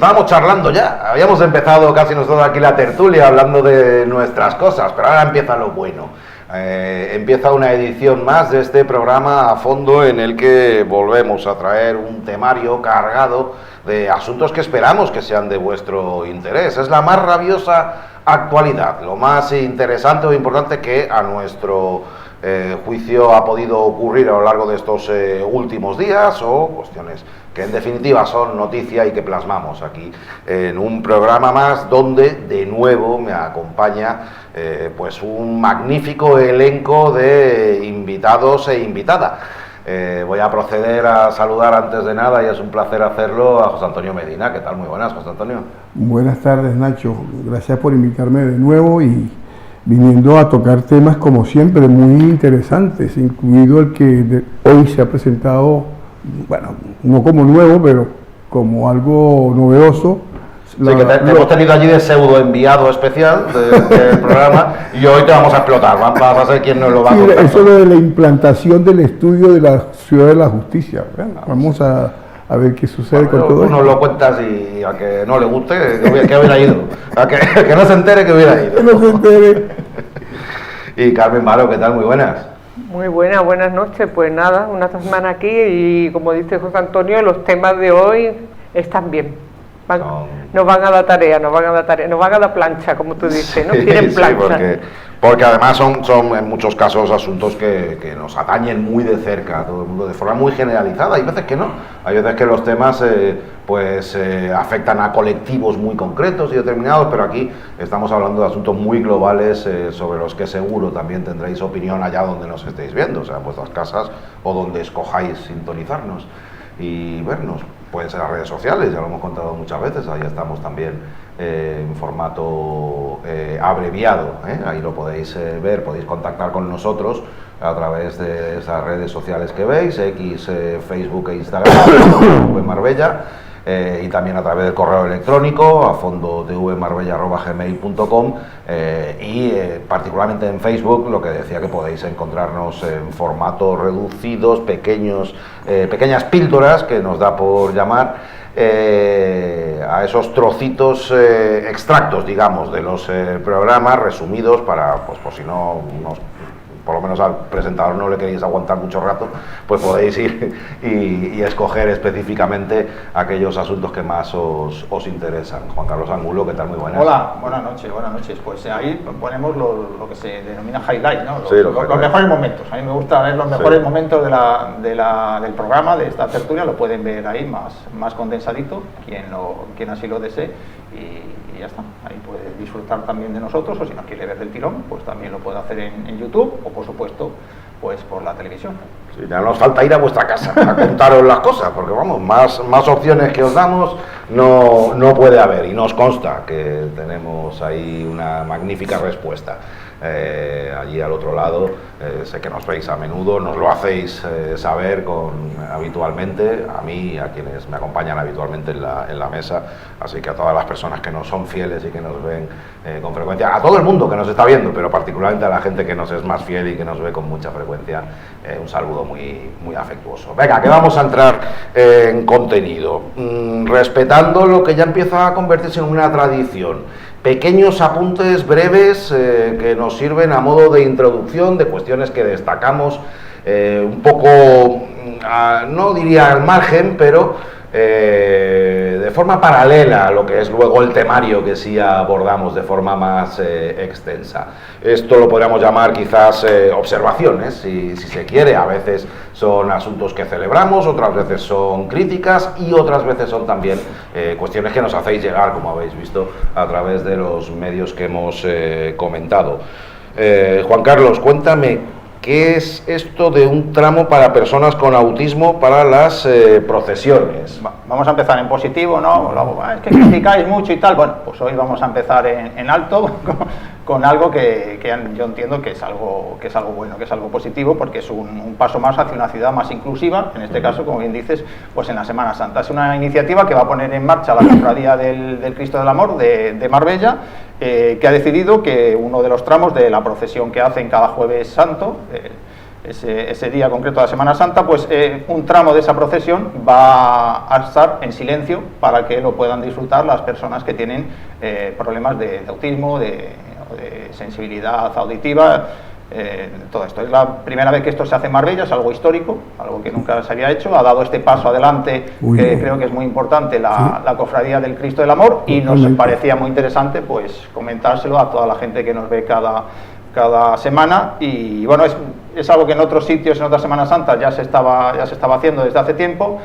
estábamos charlando ya, habíamos empezado casi nosotros aquí la tertulia hablando de nuestras cosas, pero ahora empieza lo bueno. Empieza una edición más de este programa a fondo en el que volvemos a traer un temario cargado de asuntos que esperamos que sean de vuestro interés. Es la más rabiosa actualidad, lo más interesante o importante que a nuestro juicio ha podido ocurrir a lo largo de estos últimos días, o cuestiones que en definitiva son noticia y que plasmamos aquí en un programa más donde de nuevo me acompaña pues un magnífico elenco de invitados e invitada. Voy a proceder a saludar antes de nada, y es un placer hacerlo, a José Antonio Medina. ¿Qué tal? Muy buenas, José Antonio. Buenas tardes, Nacho. Gracias por invitarme de nuevo y viniendo a tocar temas como siempre muy interesantes, incluido el que hoy se ha presentado, bueno, no como nuevo, pero como algo novedoso. Sí, que te hemos tenido allí de pseudo enviado especial del programa, y hoy te vamos a explotar, vas a ser quien nos lo va a contar. Eso de la implantación del estudio de la Ciudad de la Justicia. Vamos a ver qué sucede con todo esto. Nos lo cuentas, y a que no le guste, que hubiera ido. A que no se entere, que hubiera ido. Que no se entere. Y Carmen Varo, ¿qué tal? Muy buenas. Muy buenas noches. Pues nada, una semana aquí, y como dice José Antonio, los temas de hoy están bien. Nos van a dar tarea, nos van a dar plancha, como tú dices, ¿no? Tienen plancha. Sí, porque además son en muchos casos asuntos que nos atañen muy de cerca a todo el mundo, de forma muy generalizada. Hay veces que no, hay veces que los temas afectan a colectivos muy concretos y determinados, pero aquí estamos hablando de asuntos muy globales sobre los que seguro también tendréis opinión allá donde nos estéis viendo, o sea, en vuestras casas o donde escojáis sintonizarnos y vernos. Pueden ser las redes sociales, ya lo hemos contado muchas veces, ahí estamos también en formato abreviado, ahí lo podéis ver, podéis contactar con nosotros a través de esas redes sociales que veis, X, Facebook e Instagram, Marbella, y también a través del correo electrónico a fondotvmarbella@gmail.com, y particularmente en Facebook, lo que decía, que podéis encontrarnos en formatos reducidos, pequeñas píldoras que nos da por llamar, a esos trocitos, extractos, digamos, de los programas resumidos para, pues por si no por lo menos al presentador no le queréis aguantar mucho rato, pues podéis ir y escoger específicamente aquellos asuntos que más os interesan. Juan Carlos Angulo, ¿qué tal? Muy buenas. Hola, buenas noches. Pues ahí ponemos lo que se denomina highlight, ¿no? Los mejores momentos. A mí me gusta ver los mejores momentos del programa, de esta tertulia. Lo pueden ver ahí más condensadito, quien así lo desee, y ya está. Ahí puede disfrutar también de nosotros, o si no quiere ver del tirón, pues también lo puede hacer en YouTube, o por supuesto pues por la televisión. Sí, ya nos falta ir a vuestra casa a contaros las cosas, porque vamos, más opciones que os damos no puede haber, y nos consta que tenemos ahí una magnífica respuesta. Allí al otro lado, sé que nos veis a menudo, nos lo hacéis saber habitualmente, a mí y a quienes me acompañan habitualmente en la mesa, así que a todas las personas que nos son fieles y que nos ven con frecuencia, a todo el mundo que nos está viendo, pero particularmente a la gente que nos es más fiel y que nos ve con mucha frecuencia, un saludo muy, muy afectuoso. Venga, que vamos a entrar en contenido, respetando lo que ya empieza a convertirse en una tradición. Pequeños apuntes breves que nos sirven a modo de introducción de cuestiones que destacamos un poco, no diría al margen, pero de forma paralela a lo que es luego el temario que sí abordamos de forma más extensa. Esto lo podríamos llamar quizás observaciones, si se quiere. A veces son asuntos que celebramos, otras veces son críticas y otras veces son también cuestiones que nos hacéis llegar, como habéis visto, a través de los medios que hemos comentado. Juan Carlos, cuéntame, ¿qué es esto de un tramo para personas con autismo para las procesiones? Vamos a empezar en positivo, ¿no? Es que criticáis mucho y tal. Bueno, pues hoy vamos a empezar en alto con algo que yo entiendo que es algo bueno, que es algo positivo, porque es un paso más hacia una ciudad más inclusiva, en este caso, como bien dices, pues en la Semana Santa. Es una iniciativa que va a poner en marcha la Cofradía del Cristo del Amor de Marbella, que ha decidido que uno de los tramos de la procesión que hacen cada Jueves Santo, ese día concreto de la Semana Santa, pues un tramo de esa procesión va a estar en silencio para que lo puedan disfrutar las personas que tienen problemas de autismo, de sensibilidad auditiva, todo esto. Es la primera vez que esto se hace en Marbella, es algo histórico, algo que nunca se había hecho, ha dado este paso adelante, que creo que es muy importante, la Cofradía del Cristo del Amor, y nos parecía muy interesante pues comentárselo a toda la gente que nos ve cada semana. Y bueno, es algo que en otros sitios, en otras Semanas Santas ya se estaba haciendo desde hace tiempo.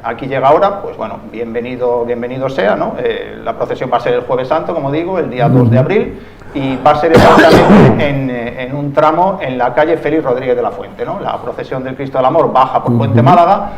Aquí llega ahora, pues bueno, bienvenido sea, ¿no? La procesión va a ser el Jueves Santo, como digo, el día 2 de abril, y va a ser exactamente en un tramo en la calle Félix Rodríguez de la Fuente, ¿no? La procesión del Cristo del Amor baja por Puente Málaga,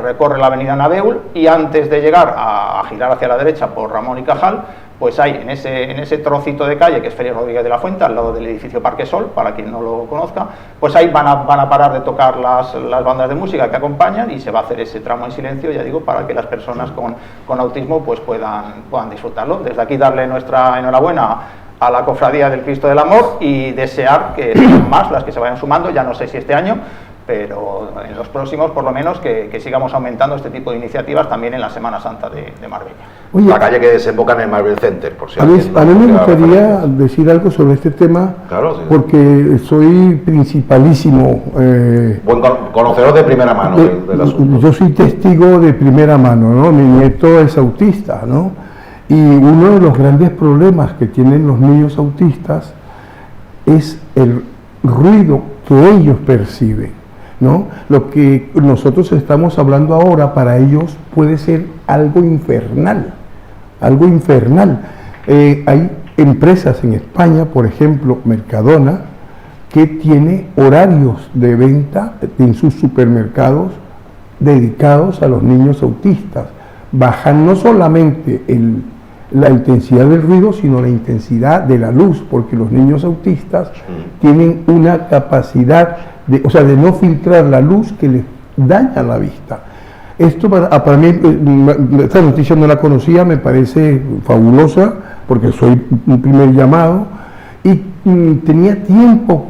recorre la avenida Nabeul, y antes de llegar a girar hacia la derecha por Ramón y Cajal, pues hay en ese trocito de calle que es Félix Rodríguez de la Fuente, al lado del edificio Parque Sol, para quien no lo conozca, pues ahí van a parar de tocar las bandas de música que acompañan, y se va a hacer ese tramo en silencio, ya digo, para que las personas con autismo pues puedan disfrutarlo. Desde aquí darle nuestra enhorabuena a la Cofradía del Cristo del Amor y desear que sean más las que se vayan sumando, ya no sé si este año, pero en los próximos por lo menos que sigamos aumentando este tipo de iniciativas también en la Semana Santa de Marbella. Oye, la calle que desemboca en el Marvel Center, por si a mí me gustaría decir algo sobre este tema, claro, sí, porque soy principalísimo. Buen conocedor de primera mano del asunto. Yo soy testigo de primera mano, ¿no? Mi nieto es autista, ¿no? Y uno de los grandes problemas que tienen los niños autistas es el ruido que ellos perciben, ¿no? Lo que nosotros estamos hablando ahora para ellos puede ser algo infernal, algo infernal. Hay empresas en España, por ejemplo, Mercadona, que tiene horarios de venta en sus supermercados dedicados a los niños autistas. Bajan no solamente la intensidad del ruido, sino la intensidad de la luz, porque los niños autistas tienen una capacidad de no filtrar la luz que les daña la vista. Esto para mí, esta noticia no la conocía, me parece fabulosa, porque soy un primer llamado, y tenía tiempo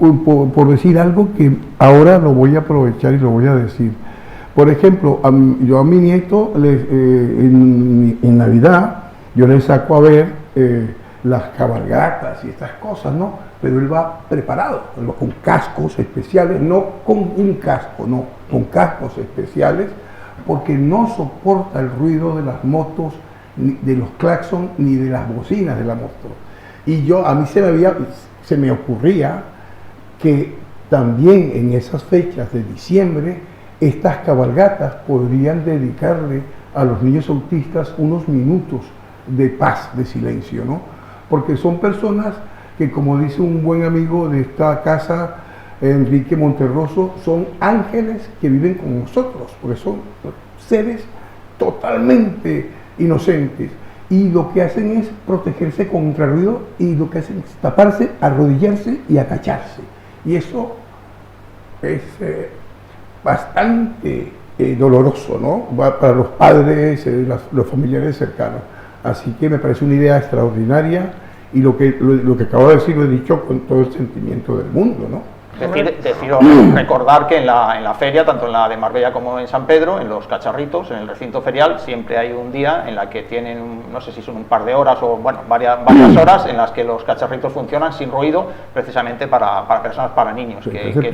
por decir algo que ahora lo voy a aprovechar y lo voy a decir. Por ejemplo, yo a mi nieto en Navidad, yo le saco a ver las cabalgatas y estas cosas, ¿no? Pero él va preparado, con cascos especiales, no con un casco, no, con cascos especiales, porque no soporta el ruido de las motos, ni de los claxons, ni de las bocinas de la moto. Y a mí se me ocurría que también en esas fechas de diciembre, estas cabalgatas podrían dedicarle a los niños autistas unos minutos de paz, de silencio, ¿no? Porque son personas que, como dice un buen amigo de esta casa, Enrique Monterroso, son ángeles que viven con nosotros, porque son seres totalmente inocentes, y lo que hacen es protegerse contra el ruido, y lo que hacen es taparse, arrodillarse y agacharse, y eso es bastante doloroso, ¿no? Para los padres, los familiares cercanos. Así que me parece una idea extraordinaria, y lo que acabo de decir lo he dicho con todo el sentimiento del mundo, ¿no? Deciros recordar que en la feria, tanto en la de Marbella como en San Pedro, en los cacharritos, en el recinto ferial, siempre hay un día en la que tienen, no sé si son un par de horas o bueno, varias horas en las que los cacharritos funcionan sin ruido, precisamente para personas, para niños que tienen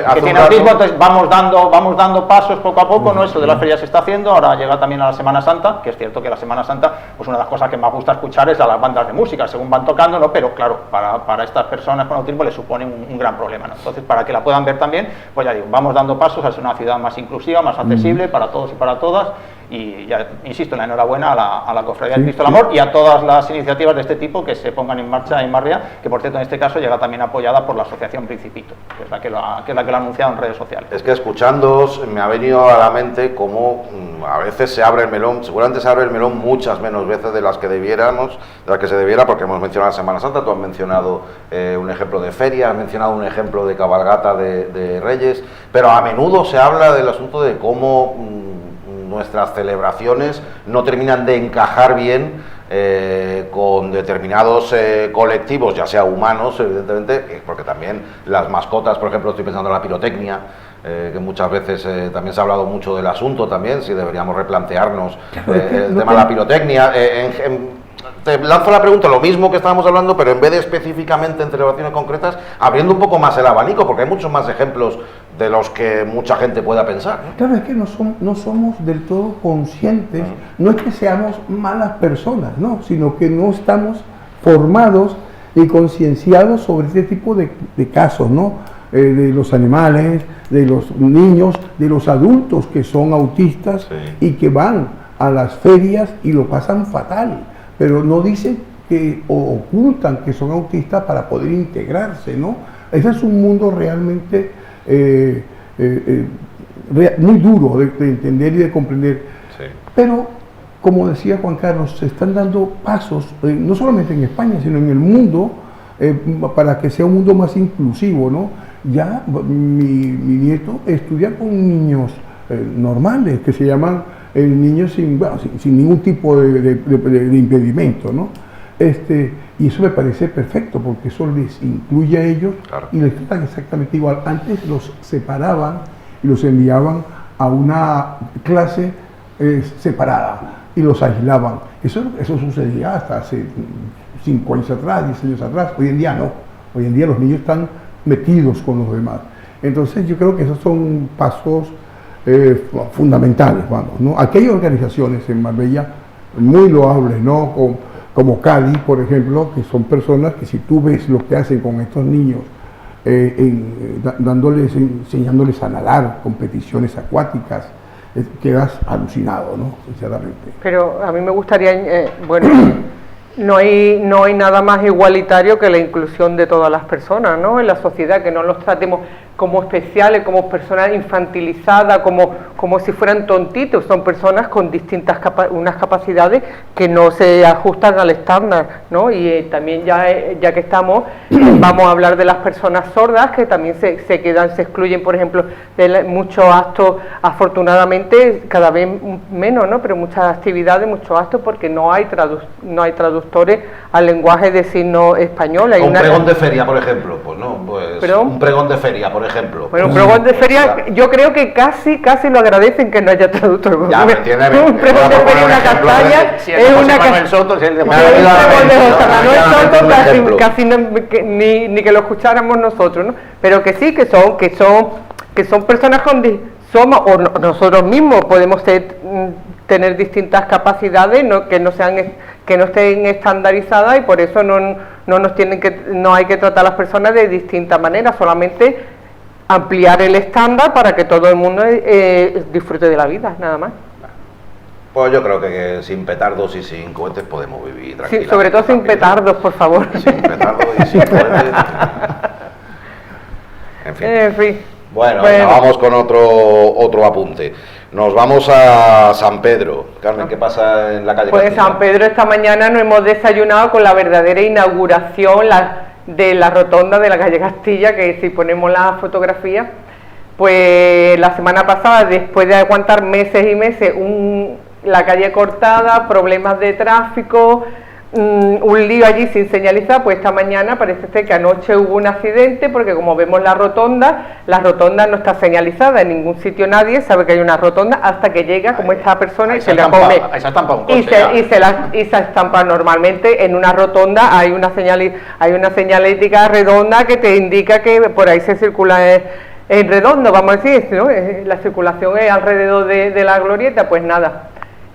autismo. Entonces vamos dando pasos poco a poco, ¿no? Eso de la feria se está haciendo, ahora llega también a la Semana Santa, que es cierto que la Semana Santa, pues una de las cosas que más gusta escuchar es a las bandas de música, según van tocando, ¿no? Pero claro, para estas personas con autismo les supone un gran problema, ¿no? Entonces, para que la puedan ver también, pues ya digo, vamos dando pasos a ser una ciudad más inclusiva, más accesible para todos y para todas, y ya insisto, la enhorabuena a la Cofradía del Cristo del Amor y a todas las iniciativas de este tipo que se pongan en marcha en Marbella, que por cierto en este caso llega también apoyada por la Asociación Principito, que es la que lo ha anunciado en redes sociales. Es que escuchándoos me ha venido a la mente cómo a veces se abre el melón, seguramente se abre el melón muchas menos veces de las que se debiera, porque hemos mencionado la Semana Santa, tú has mencionado un ejemplo de feria, has mencionado un ejemplo de cabalgata de Reyes, pero a menudo se habla del asunto de cómo nuestras celebraciones no terminan de encajar bien con determinados colectivos, ya sea humanos, evidentemente, porque también las mascotas, por ejemplo, estoy pensando en la pirotecnia, que muchas veces también se ha hablado mucho del asunto también, si deberíamos replantearnos el tema de la pirotecnia. Te lanzo la pregunta, lo mismo que estábamos hablando, pero en vez de específicamente en celebraciones concretas, abriendo un poco más el abanico, porque hay muchos más ejemplos de los que mucha gente pueda pensar, ¿no? Claro, es que no somos del todo conscientes, no es que seamos malas personas, no, sino que no estamos formados y concienciados sobre este tipo de casos, ¿no? De los animales, de los niños, de los adultos que son autistas, sí, y que van a las ferias y lo pasan fatal, pero no dicen que, o ocultan que son autistas para poder integrarse, ¿no? Ese es un mundo realmente muy duro de entender y de comprender. Sí. Pero, como decía Juan Carlos, se están dando pasos, no solamente en España, sino en el mundo, para que sea un mundo más inclusivo, ¿no? Ya mi nieto estudia con niños normales, que se llaman niños sin ningún tipo de impedimento, ¿no? Y eso me parece perfecto, porque eso les incluye a ellos, claro, y les tratan exactamente igual. Antes los separaban y los enviaban a una clase separada y los aislaban. Eso sucedía hasta hace 5 años atrás, 10 años atrás. Hoy en día no. Hoy en día los niños están metidos con los demás. Entonces yo creo que esos son pasos fundamentales, vamos, ¿no? Aquí hay organizaciones en Marbella muy loables, ¿no? Como Cádiz, por ejemplo, que son personas que, si tú ves lo que hacen con estos niños, enseñándoles a nadar, competiciones acuáticas, quedas alucinado, ¿no? Sinceramente. Pero a mí me gustaría, bueno, no hay nada más igualitario que la inclusión de todas las personas, ¿no? En la sociedad, que no los tratemos como especiales, como personas infantilizadas, como si fueran tontitos. Son personas con distintas unas capacidades que no se ajustan al estándar, ¿no? Y también ya que estamos, vamos a hablar de las personas sordas, que también se excluyen, por ejemplo, de muchos actos, afortunadamente cada vez menos, ¿no? Pero muchas actividades, muchos actos, porque no hay traductores al lenguaje de signos español. Un pregón de feria, por ejemplo, pues no, pues un pregón de feria, por ejemplo. Bueno, un pregón de feria, yo creo que casi lo agradecen que no haya traductor. Ya, me entiende bien. Un pregón de feria, una castaña, es una Manuel Soto, si el de Manuel Soto, casi ni que lo escucháramos nosotros, ¿no? Pero que sí, que son personas somos, o nosotros mismos podemos tener distintas capacidades, que no estén estandarizadas, y por eso no hay que tratar a las personas de distinta manera, solamente ampliar el estándar para que todo el mundo disfrute de la vida, nada más. Pues yo creo que sin petardos y sin cohetes podemos vivir tranquilamente. Sí, sobre todo sin petardos, por favor. Sin petardos y sin cohetes. En fin. Bueno, vamos con otro apunte. Nos vamos a San Pedro. Carmen, ¿qué pasa en la calle Pues Castilla? En San Pedro esta mañana nos hemos desayunado con la verdadera inauguración de la rotonda de la calle Castilla, que si ponemos la fotografía, pues la semana pasada, después de aguantar meses y meses la calle cortada, problemas de tráfico, un lío allí sin señalizar, pues esta mañana parece ser que anoche hubo un accidente, porque como vemos la rotonda no está señalizada en ningún sitio, nadie sabe que hay una rotonda hasta que llega como esta persona y se la come y se estampa. Normalmente en una rotonda hay una señalética redonda que te indica que por ahí se circula en redondo, vamos a decir, ¿no? La circulación es alrededor de la glorieta. Pues nada,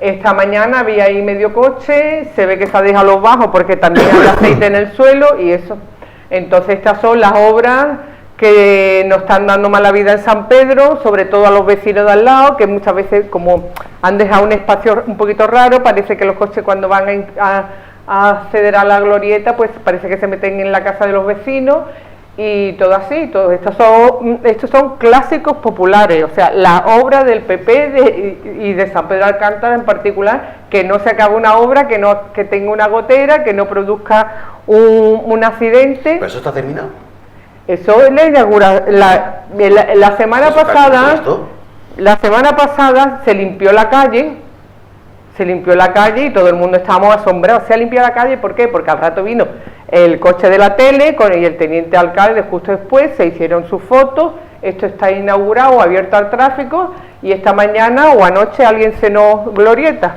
esta mañana había ahí medio coche, se ve que se ha dejado los bajos porque también hay aceite en el suelo y eso. Entonces estas son las obras que nos están dando mala vida en San Pedro, sobre todo a los vecinos de al lado, que muchas veces, como han dejado un espacio un poquito raro, parece que los coches cuando van a acceder a la glorieta, pues parece que se meten en la casa de los vecinos. Y todo así, todos estos son clásicos populares, o sea, la obra del PP y de San Pedro de Alcántara en particular, que no se acabe una obra, que tenga una gotera, que no produzca un accidente. ¿Pero eso está terminado? Eso es la inauguración. La semana pasada se limpió la calle, se limpió la calle y todo el mundo estábamos asombrados. Se ha limpiado la calle, ¿por qué? Porque al rato vino el coche de la tele y el teniente alcalde justo después, se hicieron sus fotos, esto está inaugurado, abierto al tráfico, y esta mañana o anoche alguien cenó glorieta,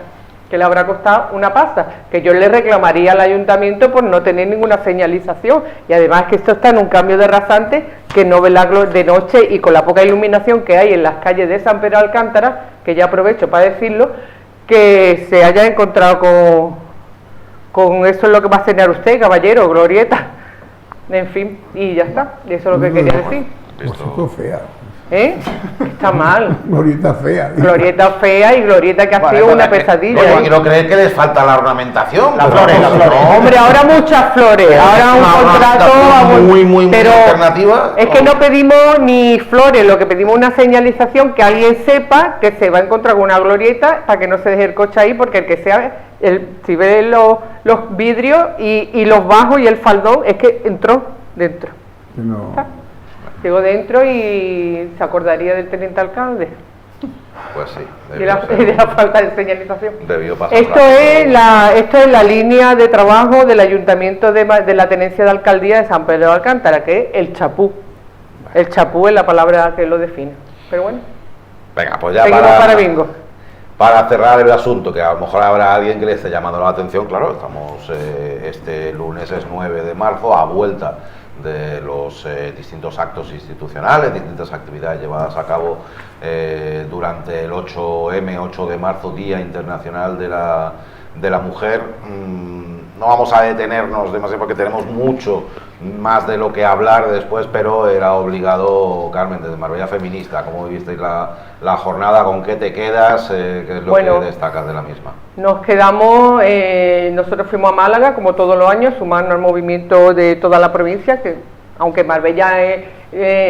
que le habrá costado una pasta, que yo le reclamaría al ayuntamiento por no tener ninguna señalización, y además que esto está en un cambio de rasante, que no ve la de noche y con la poca iluminación que hay en las calles de San Pedro de Alcántara, que ya aprovecho para decirlo, que se haya encontrado con eso es lo que va a cenar usted, caballero, glorieta, en fin, y ya está, eso es lo que quería decir. Esto fea. Está mal. Glorieta fea. Glorieta fea y glorieta que ha sido una pesadilla. ¿No crees que les falta la ornamentación? Las flores. Hombre, ahora muchas flores, ahora un contrato muy alternativa. Es que no pedimos ni flores, lo que pedimos es una señalización que alguien sepa que se va a encontrar con una glorieta para que no se deje el coche ahí, porque el que sea, si ve los vidrios y los bajos y el faldón, es que entró dentro. No. Llegó dentro y se acordaría del teniente alcalde. Pues sí. Y de la falta de señalización. Debió pasar. Esto es la línea de trabajo del ayuntamiento de la tenencia de alcaldía de San Pedro de Alcántara, que es el chapú. El chapú es la palabra que lo define. Pero bueno. Venga, pues ya para bingo. Para cerrar el asunto, que a lo mejor habrá alguien que le esté llamando la atención, claro, estamos este lunes es 9 de marzo, a vuelta de los distintos actos institucionales, distintas actividades llevadas a cabo durante el 8M, 8 de marzo, Día Internacional de la Mujer. No vamos a detenernos demasiado porque tenemos mucho más de lo que hablar después, pero era obligado, Carmen, desde Marbella Feminista, ¿cómo visteis la jornada? ¿Con qué te quedas? ¿Qué es lo que destacas de la misma? Nos quedamos, nosotros fuimos a Málaga, como todos los años, sumando al movimiento de toda la provincia, que aunque Marbella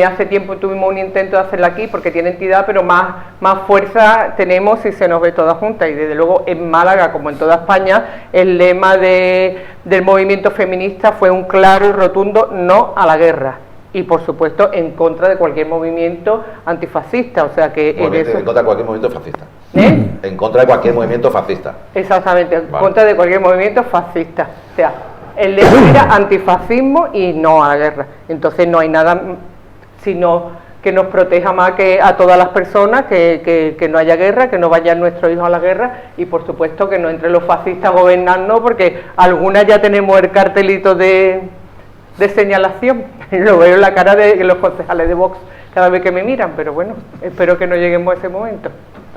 hace tiempo tuvimos un intento de hacerla aquí porque tiene entidad, pero más fuerza tenemos si se nos ve toda junta, y desde luego en Málaga, como en toda España, el lema del movimiento feminista fue un claro y rotundo no a la guerra, y por supuesto en contra de cualquier movimiento antifascista, o sea que en contra de cualquier movimiento fascista. En contra de cualquier movimiento fascista. Exactamente, en contra de cualquier movimiento fascista, o sea, el lema era antifascismo y no a la guerra. Entonces no hay nada sino que nos proteja más que a todas las personas, que no haya guerra, que no vayan nuestros hijos a la guerra, y por supuesto que no entre los fascistas a gobernarnos, porque algunas ya tenemos el cartelito de señalación. Lo veo en la cara de los concejales de Vox cada vez que me miran, pero bueno, espero que no lleguemos a ese momento.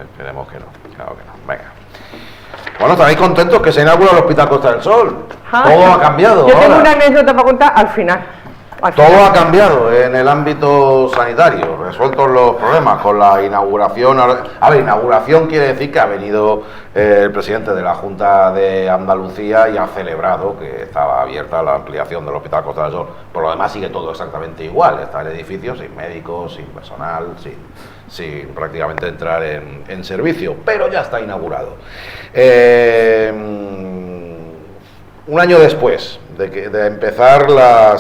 Esperemos que no, claro que no. Venga. Bueno, ¿estáis contentos que se inaugura el Hospital Costa del Sol? Todo ha cambiado. Yo tengo una anécdota para contar al final. Todo ha cambiado en el ámbito sanitario, resueltos los problemas con la inauguración. A ver, inauguración quiere decir que ha venido el presidente de la Junta de Andalucía y ha celebrado que estaba abierta la ampliación del Hospital Costa del Sol. Por lo demás sigue todo exactamente igual, está el edificio sin médicos, sin personal, sin prácticamente entrar en servicio, pero ya está inaugurado. Un año después de empezar la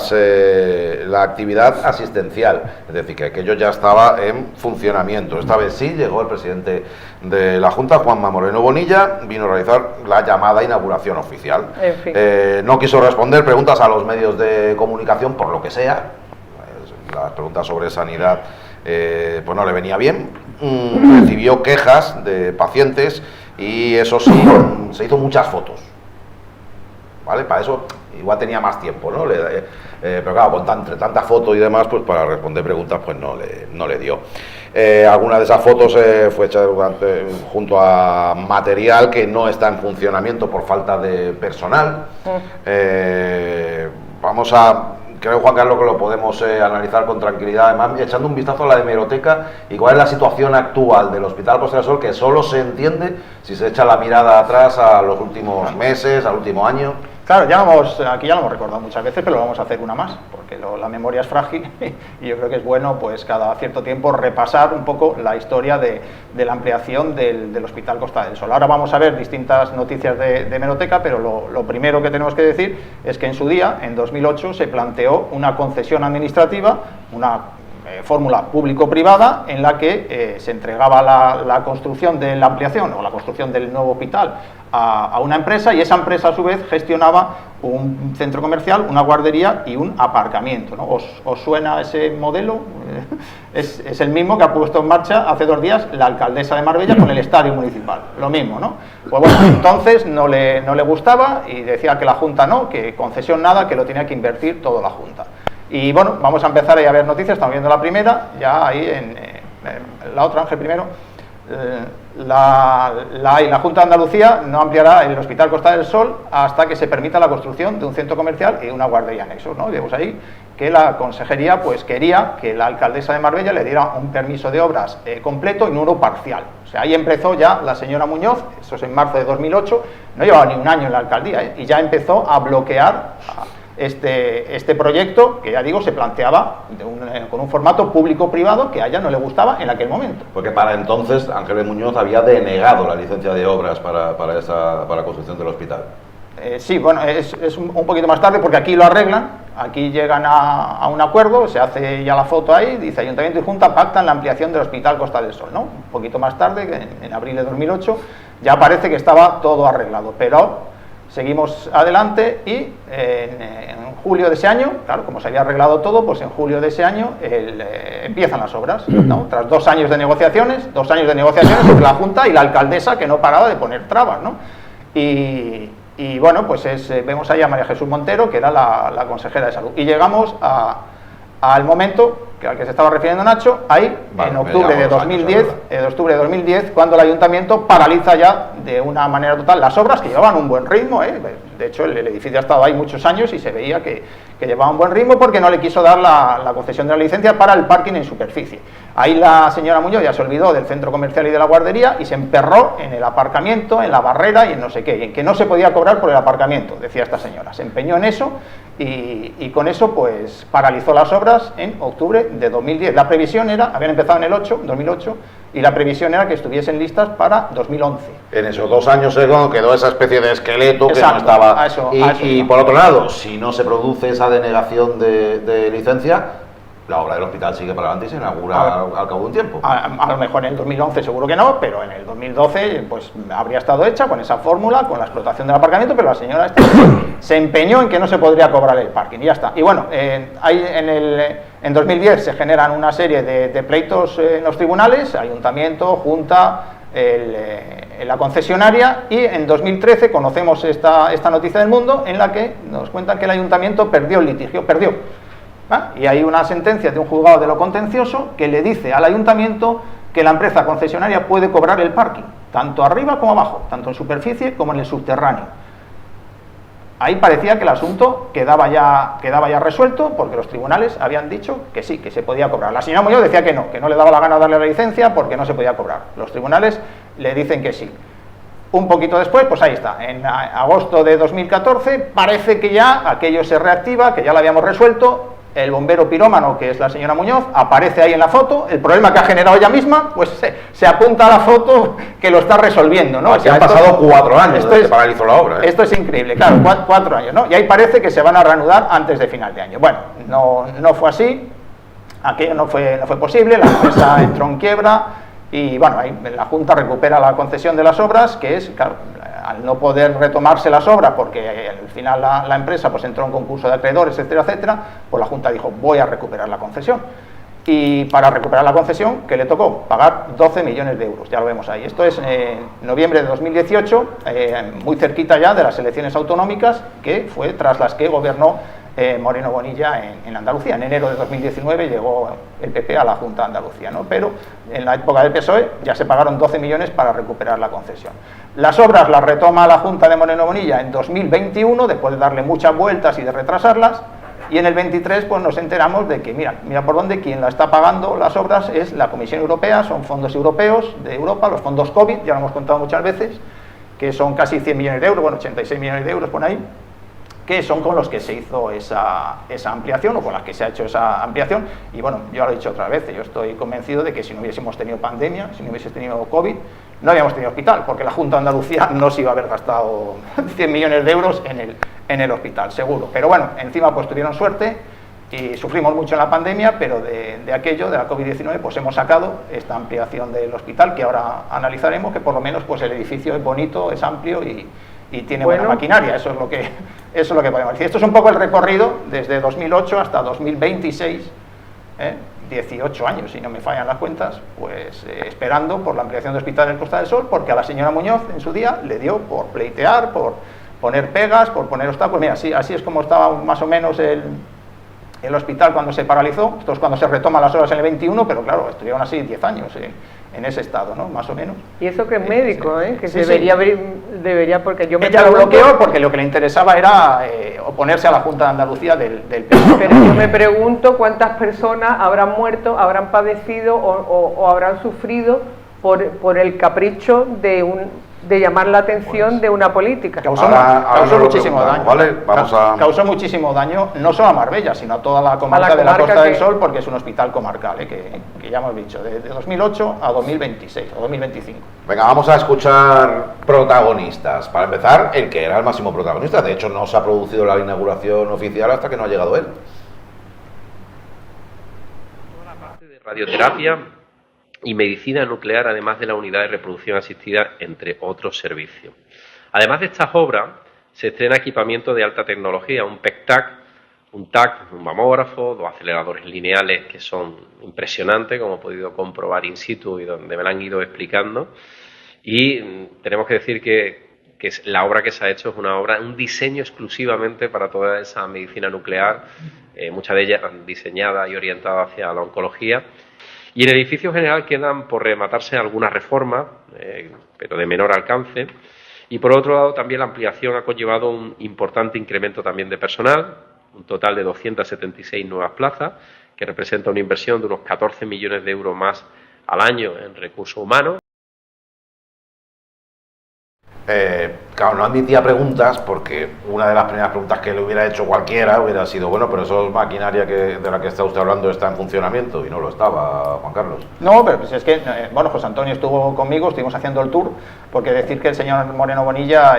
actividad asistencial, es decir, que aquello ya estaba en funcionamiento. Esta vez sí llegó el presidente de la Junta, Juanma Moreno Bonilla, vino a realizar la llamada inauguración oficial. En fin. No quiso responder preguntas a los medios de comunicación, por lo que sea. Las preguntas sobre sanidad pues no le venía bien. Recibió quejas de pacientes y eso sí, se hizo muchas fotos. ¿Vale? Para eso igual tenía más tiempo, ¿no? Pero claro, con tanta foto y demás, pues para responder preguntas pues no le dio. Alguna de esas fotos fue hecha junto a material que no está en funcionamiento por falta de personal. Creo, Juan Carlos, que lo podemos analizar con tranquilidad, además echando un vistazo a la hemeroteca y cuál es la situación actual del Hospital Costa del Sol, que solo se entiende si se echa la mirada atrás a los últimos meses, al último año. Claro, aquí ya lo hemos recordado muchas veces, pero lo vamos a hacer una más, porque la memoria es frágil y yo creo que es bueno pues cada cierto tiempo repasar un poco la historia de la ampliación del Hospital Costa del Sol. Ahora vamos a ver distintas noticias de hemeroteca, pero lo primero que tenemos que decir es que en su día, en 2008, se planteó una concesión administrativa, fórmula público-privada en la que se entregaba la construcción de la ampliación o la construcción del nuevo hospital a una empresa, y esa empresa a su vez gestionaba un centro comercial, una guardería y un aparcamiento, ¿no? ¿Os suena ese modelo? Es el mismo que ha puesto en marcha hace 2 días la alcaldesa de Marbella con el estadio municipal, lo mismo, ¿no? Pues bueno, entonces no le gustaba y decía que la Junta no, que concesión nada, que lo tenía que invertir todo la Junta. Y bueno, vamos a empezar ahí a ver noticias, estamos viendo la primera, ya ahí en la otra, Ángel, primero. La Junta de Andalucía no ampliará el Hospital Costa del Sol hasta que se permita la construcción de un centro comercial y una guardería anexos, ¿no? Vemos ahí que la consejería pues quería que la alcaldesa de Marbella le diera un permiso de obras completo y no uno parcial. O sea, ahí empezó ya la señora Muñoz, eso es en marzo de 2008, no llevaba ni un año en la alcaldía, y ya empezó a bloquear este proyecto, que ya digo, se planteaba con un formato público-privado que a ella no le gustaba en aquel momento. Porque para entonces Ángeles Muñoz había denegado la licencia de obras para la construcción del hospital. Sí, bueno, es un poquito más tarde porque aquí lo arreglan, aquí llegan a un acuerdo, se hace ya la foto ahí, dice Ayuntamiento y Junta pactan la ampliación del Hospital Costa del Sol, ¿no? Un poquito más tarde, en abril de 2008, ya parece que estaba todo arreglado, pero seguimos adelante y en julio de ese año, claro, como se había arreglado todo, pues en julio de ese año empiezan las obras, ¿no? Tras 2 años de negociaciones entre la Junta y la alcaldesa, que no paraba de poner trabas, ¿no? Y bueno, pues vemos ahí a María Jesús Montero, que era la consejera de Salud. Y llegamos al momento al que se estaba refiriendo Nacho, ahí, en octubre de 2010, cuando el Ayuntamiento paraliza ya de una manera total las obras, que llevaban un buen ritmo, de hecho el edificio ha estado ahí muchos años y se veía que llevaba un buen ritmo, porque no le quiso dar la concesión de la licencia para el parking en superficie. Ahí la señora Muñoz ya se olvidó del centro comercial y de la guardería y se emperró en el aparcamiento, en la barrera y en no sé qué, y en que no se podía cobrar por el aparcamiento, decía esta señora. Se empeñó en eso y con eso pues paralizó las obras en octubre de 2010. La previsión era, habían empezado en el 2008, y la previsión era que estuviesen listas para 2011. En esos 2 años quedó esa especie de esqueleto. Exacto, que no estaba... Y por otro lado, si no se produce esa denegación de licencia, la obra del hospital sigue para adelante y se inaugura al cabo de un tiempo. A lo mejor en el 2011 seguro que no, pero en el 2012 pues habría estado hecha con esa fórmula, con la explotación del aparcamiento, pero la señora se empeñó en que no se podría cobrar el parking y ya está. Y bueno, en 2010 se generan una serie de pleitos en los tribunales, Ayuntamiento, Junta, la concesionaria, y en 2013 conocemos esta noticia del Mundo en la que nos cuentan que el Ayuntamiento perdió el litigio, y hay una sentencia de un juzgado de lo contencioso que le dice al Ayuntamiento que la empresa concesionaria puede cobrar el parking, tanto arriba como abajo, tanto en superficie como en el subterráneo. Ahí parecía que el asunto quedaba ya resuelto, porque los tribunales habían dicho que sí, que se podía cobrar. La señora Muñoz decía que no le daba la gana darle la licencia porque no se podía cobrar. Los tribunales le dicen que sí. Un poquito después, pues ahí está, en agosto de 2014, parece que ya aquello se reactiva, que ya lo habíamos resuelto. El bombero pirómano, que es la señora Muñoz, aparece ahí en la foto. El problema que ha generado ella misma, pues se apunta a la foto que lo está resolviendo, ¿no? O sea, han pasado 4 años desde que paralizó la obra. Esto es increíble, claro, 4 años, ¿no? Y ahí parece que se van a reanudar antes de final de año. Bueno, no fue así, aquello no fue posible, la empresa entró en quiebra y, bueno, ahí la Junta recupera la concesión de las obras, que es, claro, al no poder retomarse las obras porque al final la empresa pues entró en concurso de acreedores, etcétera, etcétera, pues la Junta dijo, voy a recuperar la concesión. Y para recuperar la concesión, ¿qué le tocó? Pagar 12 millones de euros, ya lo vemos ahí. Esto es en noviembre de 2018, muy cerquita ya de las elecciones autonómicas, que fue tras las que gobernó Moreno Bonilla en Andalucía. En enero de 2019 llegó el PP a la Junta de Andalucía, ¿no? Pero en la época del PSOE ya se pagaron 12 millones para recuperar la concesión. Las obras las retoma la Junta de Moreno Bonilla en 2021, después de darle muchas vueltas y de retrasarlas, y en el 23 pues nos enteramos de que, mira por dónde, quien la está pagando las obras es la Comisión Europea, son fondos europeos de Europa, los fondos COVID, ya lo hemos contado muchas veces, que son casi 100 millones de euros, bueno, 86 millones de euros por ahí, que son con los que se hizo esa ampliación, o con las que se ha hecho esa ampliación. Y bueno, yo lo he dicho otra vez, yo estoy convencido de que si no hubiésemos tenido pandemia, si no hubiese tenido COVID, no habíamos tenido hospital, porque la Junta de Andalucía no se iba a haber gastado 100 millones de euros en el hospital, seguro. Pero bueno, encima pues tuvieron suerte Y sufrimos mucho en la pandemia, pero de aquello, de la COVID-19, pues hemos sacado esta ampliación del hospital, que ahora analizaremos, que por lo menos pues el edificio es bonito, es amplio y tiene buena maquinaria. Eso es lo que podemos decir. Esto es un poco el recorrido desde 2008 hasta 2026, 18 años, si no me fallan las cuentas, pues esperando por la ampliación del hospital en Costa del Sol, porque a la señora Muñoz en su día le dio por pleitear, por poner pegas, por poner obstáculos. Mira, así es como estaba más o menos el hospital cuando se paralizó. Esto es cuando se retoman las obras en el 21, pero claro, estuvieron así 10 años en ese estado, ¿no? Más o menos. Y eso que es médico, que sí, debería, porque yo me ella lo bloqueó porque lo que le interesaba era oponerse a la Junta de Andalucía del PSOE. Pero yo me pregunto cuántas personas habrán muerto, habrán padecido o habrán sufrido por el capricho de llamar la atención de una política. Causó muchísimo daño. ¿Vale? Causó muchísimo daño no solo a Marbella, sino a toda la comarca de la Costa del Sol, porque es un hospital comarcal, que ya hemos dicho, de 2008 a 2026 o 2025. Venga, vamos a escuchar protagonistas. Para empezar, el que era el máximo protagonista. De hecho, no se ha producido la inauguración oficial hasta que no ha llegado él. Toda la parte de radioterapia y medicina nuclear, además de la unidad de reproducción asistida, entre otros servicios. Además de estas obras, se estrena equipamiento de alta tecnología, un PEC-TAC, un TAC, un mamógrafo, 2 aceleradores lineales que son impresionantes, como he podido comprobar in situ y donde me lo han ido explicando. Y tenemos que decir que la obra que se ha hecho es un diseño exclusivamente para toda esa medicina nuclear, muchas de ellas diseñada y orientada hacia la oncología. Y en el edificio general quedan por rematarse algunas reformas, pero de menor alcance. Y por otro lado, también la ampliación ha conllevado un importante incremento también de personal, un total de 276 nuevas plazas, que representa una inversión de unos 14 millones de euros más al año en recursos humanos. Claro, no admitía preguntas porque una de las primeras preguntas que le hubiera hecho cualquiera hubiera sido, bueno, pero eso es maquinaria de la que está usted hablando, está en funcionamiento, y no lo estaba, Juan Carlos. No, pero pues es que, bueno, José Antonio estuvo conmigo, estuvimos haciendo el tour, porque decir que el señor Moreno Bonilla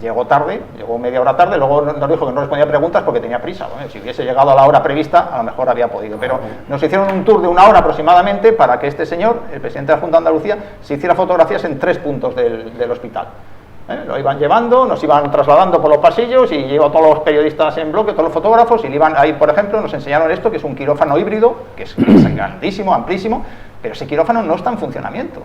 llegó tarde, llegó media hora tarde, luego nos dijo que no respondía preguntas porque tenía prisa. Bueno, si hubiese llegado a la hora prevista, a lo mejor había podido, pero nos hicieron un tour de 1 hora aproximadamente para que este señor, el presidente de la Junta de Andalucía, se hiciera fotografías en 3 puntos del hospital. Lo iban llevando, nos iban trasladando por los pasillos y llevó a todos los periodistas en bloque, todos los fotógrafos, y le iban ahí, por ejemplo, nos enseñaron esto, que es un quirófano híbrido, que es grandísimo, amplísimo, pero ese quirófano no está en funcionamiento.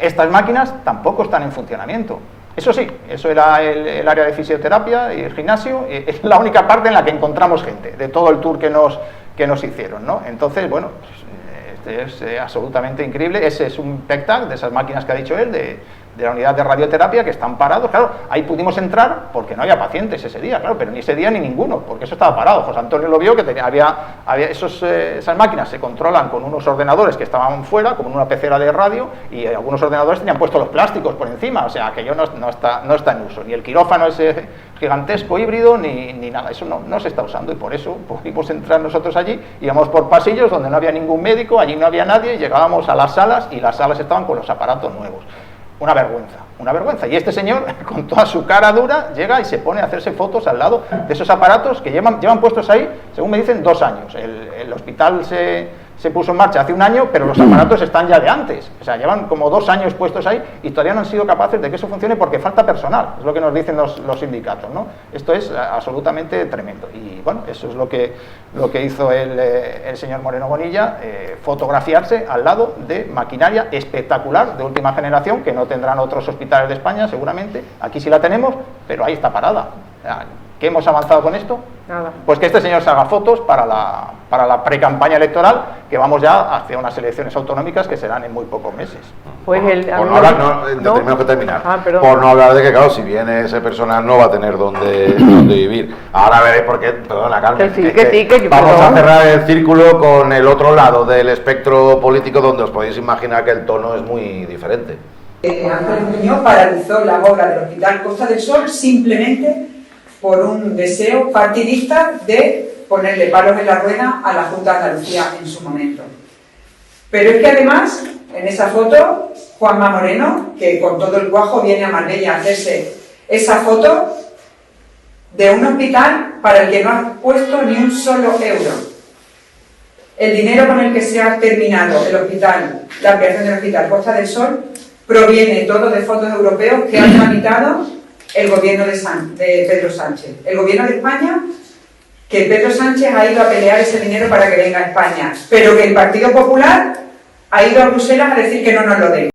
Estas máquinas tampoco están en funcionamiento. Eso sí, eso era el área de fisioterapia y el gimnasio, es la única parte en la que encontramos gente, de todo el tour que nos hicieron, ¿no? Entonces, bueno, es absolutamente increíble. Ese es un PEC-TAC, de esas máquinas que ha dicho él, de la unidad de radioterapia, que están parados. Claro, ahí pudimos entrar porque no había pacientes ese día, claro, pero ni ese día ni ninguno, porque eso estaba parado. José Antonio lo vio, que había esas máquinas se controlan con unos ordenadores que estaban fuera, como en una pecera de radio, y algunos ordenadores tenían puestos los plásticos por encima, o sea, aquello no está en uso, ni el quirófano ese gigantesco híbrido, ni nada, eso no se está usando, y por eso pudimos entrar nosotros allí. Íbamos por pasillos donde no había ningún médico, allí no había nadie, llegábamos a las salas y las salas estaban con los aparatos nuevos. Una vergüenza. Y este señor, con toda su cara dura, llega y se pone a hacerse fotos al lado de esos aparatos que llevan puestos ahí, según me dicen, 2 años. El hospital se puso en marcha hace 1 año, pero los aparatos están ya de antes. O sea, llevan como 2 años puestos ahí y todavía no han sido capaces de que eso funcione porque falta personal. Es lo que nos dicen los sindicatos, ¿no? Esto es absolutamente tremendo. Y bueno, eso es lo que hizo el señor Moreno Bonilla, fotografiarse al lado de maquinaria espectacular de última generación, que no tendrán otros hospitales de España seguramente. Aquí sí la tenemos, pero ahí está parada. ¿Qué hemos avanzado con esto? Nada. Pues que este señor se haga fotos para la pre-campaña electoral, que vamos ya hacia unas elecciones autonómicas que serán en muy pocos meses. Pues por no hablar, tenemos que terminar. Por no hablar de que, claro, si viene ese personal no va a tener dónde vivir. Ahora veréis por qué, perdona, Carmen, que vamos a cerrar el círculo con el otro lado del espectro político, donde os podéis imaginar que el tono es muy diferente. Ángeles Muñoz paralizó la obra del Hospital Costa del Sol simplemente por un deseo partidista de ponerle palos en la rueda a la Junta de Andalucía en su momento. Pero es que además, en esa foto, Juanma Moreno, que con todo el cuajo viene a Marbella a hacerse esa foto, de un hospital para el que no has puesto ni un solo euro. El dinero con el que se ha terminado el hospital, la ampliación del hospital Costa del Sol, proviene todo de fondos europeos que ha tramitado el gobierno de Pedro Sánchez. El gobierno de España, que Pedro Sánchez ha ido a pelear ese dinero para que venga a España, pero que el Partido Popular ha ido a Bruselas a decir que no nos lo den.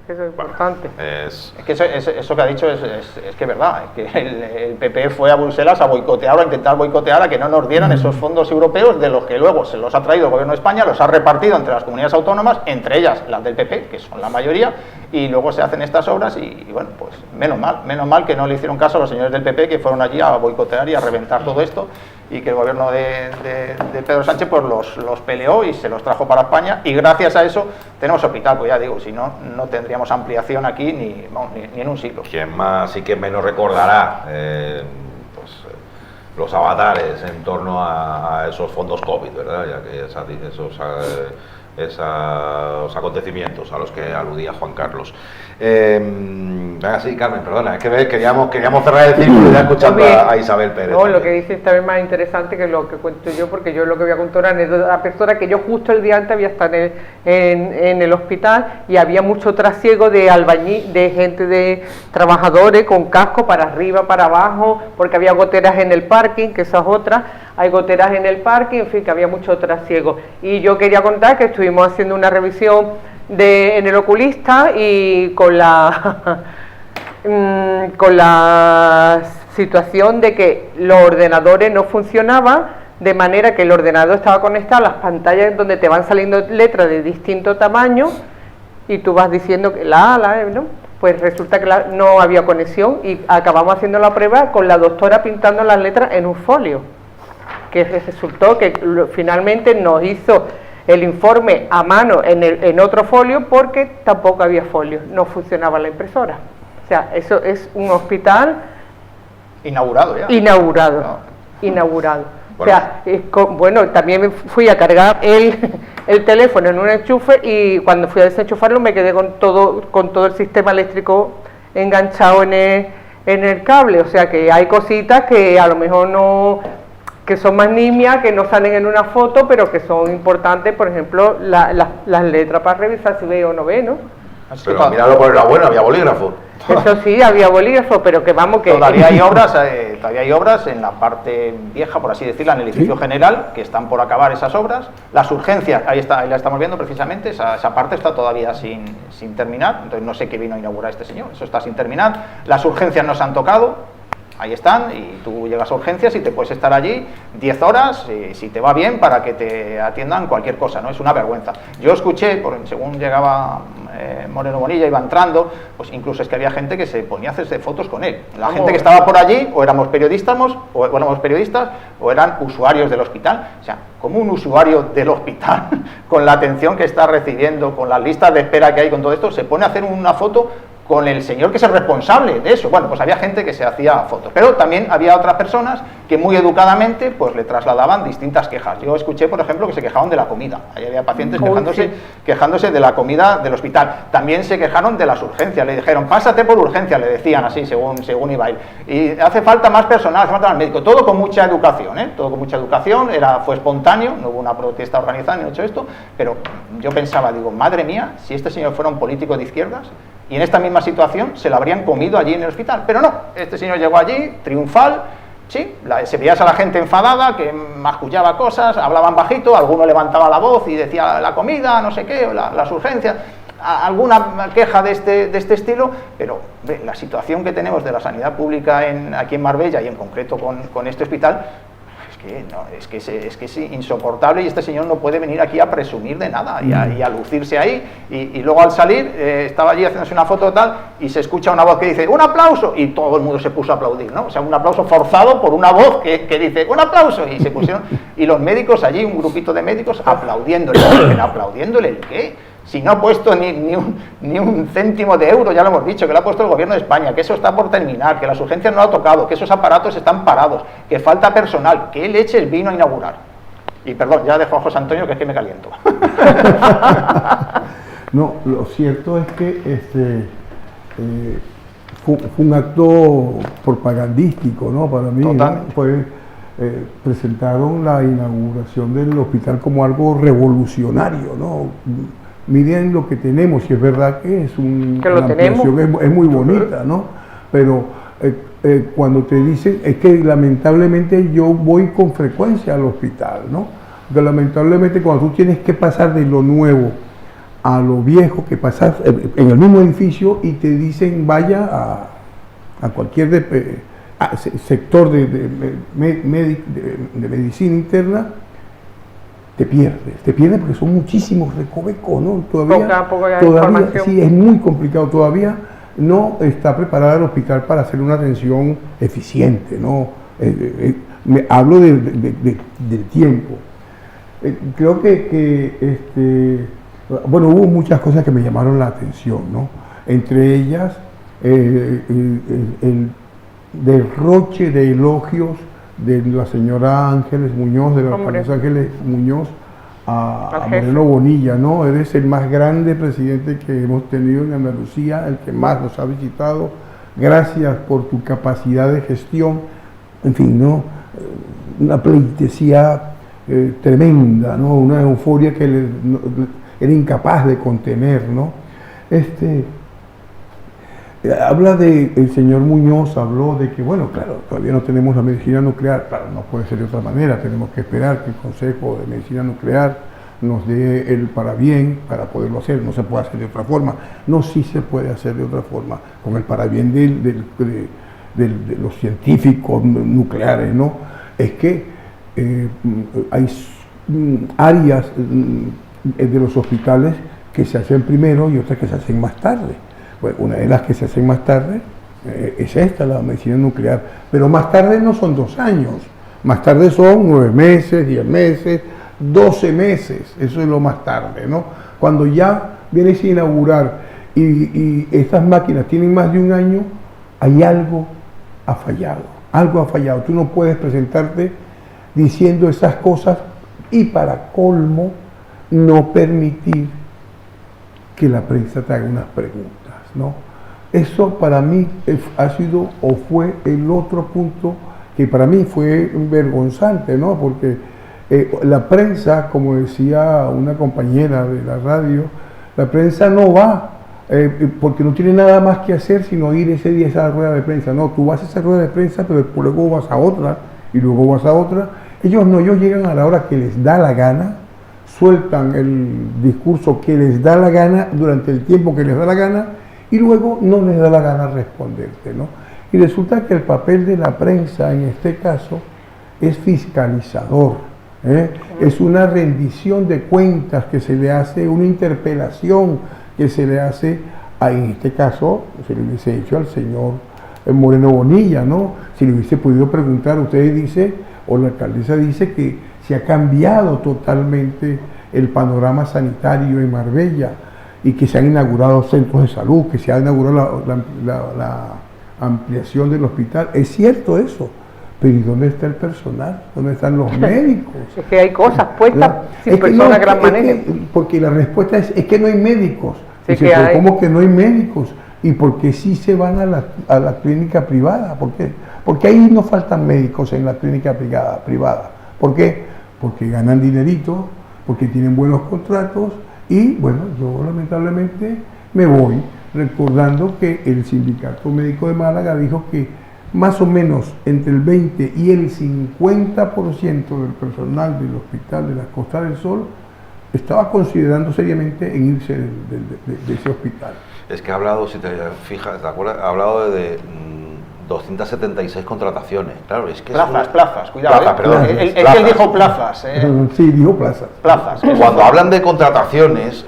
Eso es importante. Es que eso que ha dicho es que es verdad, es que el PP fue a Bruselas a boicotear o a intentar boicotear a que no nos dieran esos fondos europeos, de los que luego se los ha traído el gobierno de España, los ha repartido entre las comunidades autónomas, entre ellas las del PP, que son la mayoría, y luego se hacen estas obras y bueno, pues menos mal que no le hicieron caso a los señores del PP, que fueron allí a boicotear y a reventar todo esto, y que el gobierno de Pedro Sánchez pues los peleó y se los trajo para España, y gracias a eso tenemos hospital. Pues ya digo, si no, no tendríamos ampliación aquí ni en un siglo. Quien más y quien menos recordará los avatares en torno a esos fondos COVID, ¿verdad? Ya que esos acontecimientos a los que aludía Juan Carlos. Sí, Carmen, perdona, es que queríamos cerrar el círculo y ya escuchando a Isabel Pérez. No, lo que dices también es más interesante que lo que cuento yo, porque yo lo que voy a contar una anécdota persona que yo justo el día antes había estado en el hospital y había mucho trasiego de albañil, de gente, de trabajadores con casco para arriba, para abajo, porque había goteras en el parking, que esas otras, hay goteras en el parking, en fin, que había mucho trasiego. Y yo quería contar que estuvimos haciendo una revisión en el oculista y con la situación de que los ordenadores no funcionaban, de manera que el ordenador estaba conectado a las pantallas donde te van saliendo letras de distinto tamaño y tú vas diciendo que ¿no? Pues resulta que no había conexión y acabamos haciendo la prueba con la doctora pintando las letras en un folio, que resultó que finalmente nos hizo el informe a mano en otro folio porque tampoco había folio, no funcionaba la impresora. O sea, eso es un hospital inaugurado ya. Inaugurado. O sea, bueno, también fui a cargar el teléfono en un enchufe y cuando fui a desenchufarlo me quedé con todo el sistema eléctrico enganchado en el cable. O sea que hay cositas que a lo mejor no, que son más nimias, que no salen en una foto, pero que son importantes, por ejemplo, las letras para revisar si ve o no ve, ¿no? Pero míralo por el lado bueno, había bolígrafo. Eso sí, había bolígrafo, pero que vamos que... Todavía hay obras en la parte vieja, por así decirlo, en el edificio general, que están por acabar esas obras. Las urgencias, ahí la estamos viendo precisamente, esa parte está todavía sin terminar, entonces no sé qué vino a inaugurar este señor, eso está sin terminar. Las urgencias no se han tocado, ahí están, y tú llegas a urgencias y te puedes estar allí 10 horas, si te va bien, para que te atiendan cualquier cosa, ¿no? Es una vergüenza. Yo escuché, según llegaba Moreno Bonilla, iba entrando, pues incluso es que había gente que se ponía a hacerse fotos con él. La gente que estaba por allí, o éramos periodistas, o eran usuarios del hospital. O sea, como un usuario del hospital, con la atención que está recibiendo, con las listas de espera que hay, con todo esto, se pone a hacer una foto con el señor que es el responsable de eso. Bueno, pues había gente que se hacía fotos, pero también había otras personas que muy educadamente pues le trasladaban distintas quejas. Yo escuché, por ejemplo, que se quejaban de la comida. Ahí había pacientes quejándose de la comida del hospital. También se quejaron de las urgencias. Le dijeron, pásate por urgencias, le decían así, según iba a ir. Y hace falta más personal, hace falta más médico. Todo con mucha educación, todo con mucha educación. Fue espontáneo, no hubo una protesta organizada ni hecho esto, pero yo pensaba, digo, madre mía, si este señor fuera un político de izquierdas, y en esta misma situación se la habrían comido allí en el hospital. Pero no, este señor llegó allí, triunfal, sí, se veía a la gente enfadada, que mascullaba cosas, hablaban bajito, alguno levantaba la voz y decía la comida, no sé qué, o las urgencias, alguna queja de este estilo, pero la situación que tenemos de la sanidad pública aquí en Marbella y en concreto con este hospital, es que es insoportable, y este señor no puede venir aquí a presumir de nada y a lucirse ahí, y luego al salir estaba allí haciéndose una foto tal y se escucha una voz que dice ¡un aplauso! Y todo el mundo se puso a aplaudir, ¿no? O sea, un aplauso forzado por una voz que dice ¡un aplauso! Y se pusieron, y los médicos allí, un grupito de médicos aplaudiéndole. ¿Aplaudiéndole el qué? Si no ha puesto ni un céntimo de euro, ya lo hemos dicho, que lo ha puesto el gobierno de España, que eso está por terminar, que las urgencias no lo ha tocado, que esos aparatos están parados, que falta personal, ¿qué leches vino a inaugurar? Y perdón, ya dejo a José Antonio, que es que me caliento. No, lo cierto es que fue un acto propagandístico, ¿no? Para mí, ¿no? Presentaron la inauguración del hospital como algo revolucionario, ¿no? Miren lo que tenemos, y es verdad que es la ampliación es muy bonita, ¿no? Pero cuando te dicen, es que lamentablemente yo voy con frecuencia al hospital, ¿no? Porque lamentablemente cuando tú tienes que pasar de lo nuevo a lo viejo, que pasas en el mismo edificio y te dicen vaya a cualquier sector de medicina interna, te pierdes porque son muchísimos recovecos, ¿no? Todavía sí, es muy complicado, todavía no está preparado el hospital para hacer una atención eficiente, ¿no? Hablo del tiempo. Creo que bueno, hubo muchas cosas que me llamaron la atención, ¿no? Entre ellas, el derroche de elogios de la señora Ángeles Muñoz, de la alcaldesa Ángeles Muñoz, a Moreno Bonilla, ¿no? Eres el más grande presidente que hemos tenido en Andalucía, el que más nos ha visitado. Gracias por tu capacidad de gestión. En fin, ¿no? Una pleitesía tremenda, ¿no? Una euforia que era incapaz de contener, ¿no? Habla el señor Muñoz, habló de que, bueno, claro, todavía no tenemos la medicina nuclear, claro, no puede ser de otra manera, tenemos que esperar que el Consejo de Medicina Nuclear nos dé el parabién para poderlo hacer, no se puede hacer de otra forma, no, sí se puede hacer de otra forma, con el parabién de los científicos nucleares, ¿no? Es que hay áreas de los hospitales que se hacen primero y otras que se hacen más tarde. Pues una de las que se hacen más tarde es esta, la medicina nuclear, pero más tarde no son 2 años, más tarde son 9 meses, 10 meses, 12 meses, eso es lo más tarde, ¿no? Cuando ya vienes a inaugurar y estas máquinas tienen más de 1 año, hay algo ha fallado, tú no puedes presentarte diciendo esas cosas y para colmo no permitir que la prensa te haga unas preguntas, ¿no? Eso para mí ha sido o fue el otro punto que para mí fue vergonzante, ¿no? Porque la prensa, como decía una compañera de la radio, la prensa no va porque no tiene nada más que hacer sino ir ese día a esa rueda de prensa. No, tú vas a esa rueda de prensa, pero luego vas a otra y luego vas a otra. Ellos no, ellos llegan a la hora que les da la gana, sueltan el discurso que les da la gana durante el tiempo que les da la gana y luego no les da la gana responderte, ¿no? Y resulta que el papel de la prensa en este caso es fiscalizador, es una rendición de cuentas que se le hace, una interpelación que se le hace, en este caso se le hubiese hecho al señor Moreno Bonilla, ¿no? Si le hubiese podido preguntar, usted dice, o la alcaldesa dice que se ha cambiado totalmente el panorama sanitario en Marbella y que se han inaugurado centros de salud, que se ha inaugurado la ampliación del hospital. Es cierto eso, pero ¿y dónde está el personal? ¿Dónde están los médicos? Es que hay cosas puestas sin personas que las manejen. Porque la respuesta es que no hay médicos. Sí, dice, pero ¿cómo que no hay médicos? ¿Y por qué sí se van a la clínica privada? ¿Por qué? Porque ahí no faltan médicos en la clínica privada. ¿Por qué? Porque ganan dinerito, porque tienen buenos contratos y, bueno, yo lamentablemente me voy recordando que el Sindicato Médico de Málaga dijo que más o menos entre el 20 y el 50% del personal del hospital de la Costa del Sol estaba considerando seriamente en irse de ese hospital. Es que ha hablado, si te fijas, ¿te acuerdas? Ha hablado de 276 contrataciones. Claro, es que plazas, cuidado. Plazas, perdón. Es que él dijo plazas. Sí, dijo plazas. Cuando hablan de contrataciones,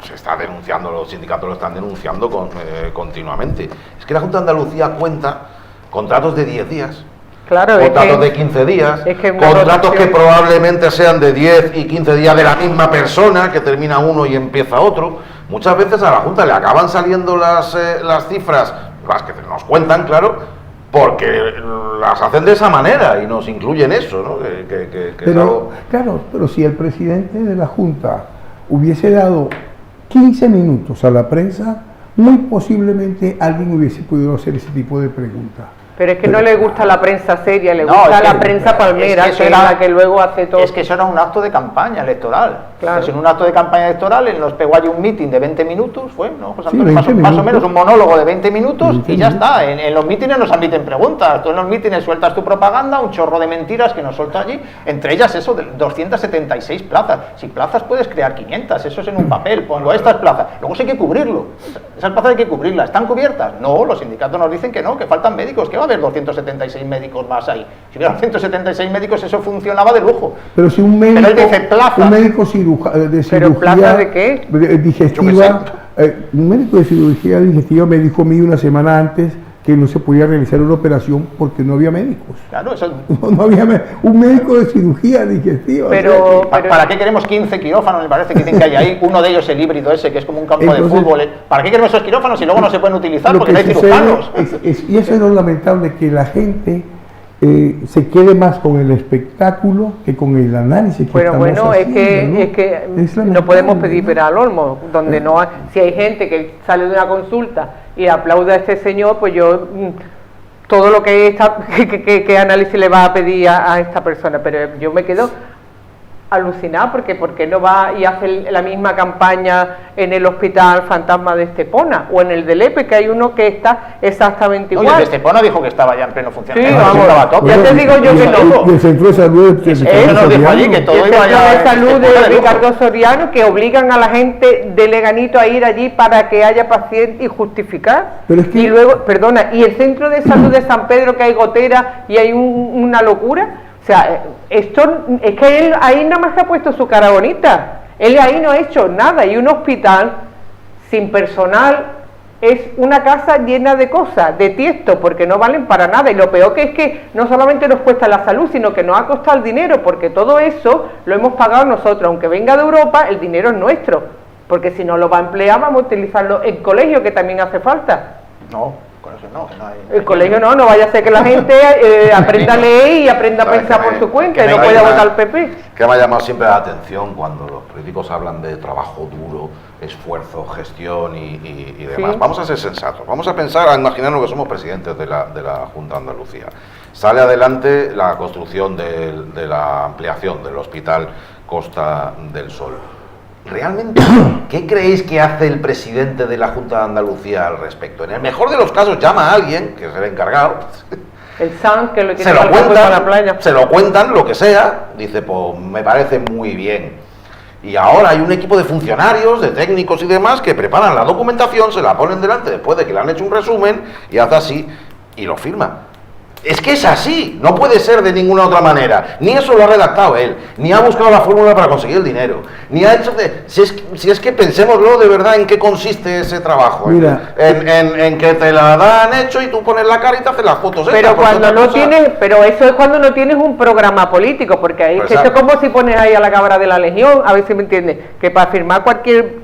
se está denunciando, los sindicatos lo están denunciando continuamente. Es que la Junta de Andalucía cuenta contratos de 10 días. Claro, contratos de 15 días, contratos que probablemente sean de 10 y 15 días de la misma persona, que termina uno y empieza otro. Muchas veces a la Junta le acaban saliendo las cifras, las que nos cuentan, claro, porque las hacen de esa manera y nos incluyen eso, ¿no? Claro, pero si el presidente de la Junta hubiese dado 15 minutos a la prensa muy posiblemente alguien hubiese podido hacer ese tipo de preguntas. Pero es que no le gusta la prensa seria, le gusta la prensa palmera, que es la que luego hace todo. Es que eso era un acto de campaña electoral. Claro. Pues en un acto de campaña electoral, en los pegó allí un meeting de 20 minutos, fue, ¿no, José Antonio? Más o menos un monólogo de 20 minutos y ya está. En los mítines nos admiten preguntas. Tú en los mítines sueltas tu propaganda, un chorro de mentiras que nos suelta allí, entre ellas eso de 276 plazas. Si plazas puedes crear 500, eso es en un papel, ponlo, estas plazas. Luego sí hay que cubrirlo. Esas plazas hay que cubrirlas. ¿Están cubiertas? No, los sindicatos nos dicen que no, que faltan médicos, que va a haber 276 médicos más ahí. Si hubiera 276 médicos eso funcionaba de lujo. Pero si un médico, pero él dice plaza. Un médico de cirugía ¿plaza de qué? Digestiva, un médico de cirugía digestiva me dijo a mí una semana antes que no se podía realizar una operación porque no había médicos. Claro, eso... no había un médico de cirugía digestiva. Pero, ¿Para qué queremos 15 quirófanos? Me parece que dicen que hay ahí. Uno de ellos el híbrido ese, que es como un campo de fútbol. ¿Para qué queremos esos quirófanos y luego no se pueden utilizar porque no hay cirujanos? Y eso es lo lamentable, que la gente se quede más con el espectáculo que con el análisis que estamos haciendo, es que no podemos pedir pera al olmo, donde no hay, si hay gente que sale de una consulta y aplaude a este señor, pues yo todo lo que que análisis le va a pedir a esta persona, pero yo me quedo alucinado porque no va y hace la misma campaña en el Hospital Fantasma de Estepona o en el de Lepe, que hay uno que está exactamente igual. El de Estepona dijo que estaba ya en pleno funcionamiento. Sí, vamos, ya te digo yo que no. Y el Centro de Salud eso nos dijo allí, que todo iba ya. El Centro de Salud de Ricardo Soriano, que obligan a la gente de Leganito a ir allí para que haya paciente y justificar. Pero es que... Y luego, perdona, y el Centro de Salud de San Pedro, que hay gotera y hay una locura. O sea, esto es que él ahí nada más que ha puesto su cara bonita. Él ahí no ha hecho nada. Y un hospital sin personal es una casa llena de cosas, de tiesto, porque no valen para nada. Y lo peor que es que no solamente nos cuesta la salud, sino que nos ha costado el dinero, porque todo eso lo hemos pagado nosotros. Aunque venga de Europa, el dinero es nuestro. Porque si no lo va a emplear, vamos a utilizarlo en colegio, que también hace falta. No. Con eso no hay... El colegio no vaya a ser que la gente aprenda a leer y aprenda a pensar por su cuenta y no pueda votar al PP. Que me ha llamado siempre la atención cuando los políticos hablan de trabajo duro, esfuerzo, gestión y demás. Sí. Vamos a ser sensatos, vamos a pensar, a imaginarnos que somos presidentes de la Junta de Andalucía. Sale adelante la construcción de la ampliación del Hospital Costa del Sol. ¿Realmente qué creéis que hace el presidente de la Junta de Andalucía al respecto? En el mejor de los casos llama a alguien, que es el encargado, el SAN, que lo tiene se lo a la playa. Se lo cuentan, lo que sea, dice, pues me parece muy bien. Y ahora hay un equipo de funcionarios, de técnicos y demás, que preparan la documentación, se la ponen delante después de que le han hecho un resumen, y hace así, y lo firma. Es que es así, no puede ser de ninguna otra manera. Ni eso lo ha redactado él, ni ha buscado la fórmula para conseguir el dinero, ni ha hecho... Si es que pensémoslo de verdad en qué consiste ese trabajo. Mira, en que te la dan hecho y tú pones la cara y te haces las fotos. Pero cuando no tienes, pero eso es cuando no tienes un programa político, porque ahí Pues esto es como si pones ahí a la cabra de la Legión, a ver si me entiendes, que para firmar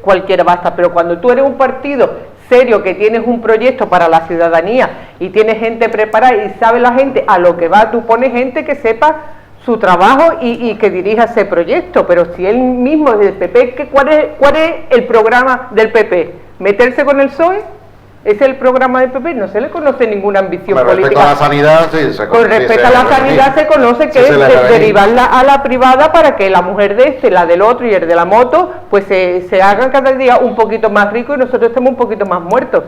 cualquiera basta, pero cuando tú eres un partido serio, que tienes un proyecto para la ciudadanía y tienes gente preparada y sabe la gente a lo que va, tú pones gente que sepa su trabajo y que dirija ese proyecto. Pero si él mismo del PP, ¿cuál es el programa del PP? ¿Meterse con el PSOE? ¿Ese es el programa del PP? No se le conoce ninguna ambición política. Respecto a la sanidad, sí, con respecto a la sanidad se conoce que es derivarla a la privada para que la mujer de este, la del otro y el de la moto, pues se hagan cada día un poquito más ricos y nosotros estemos un poquito más muertos.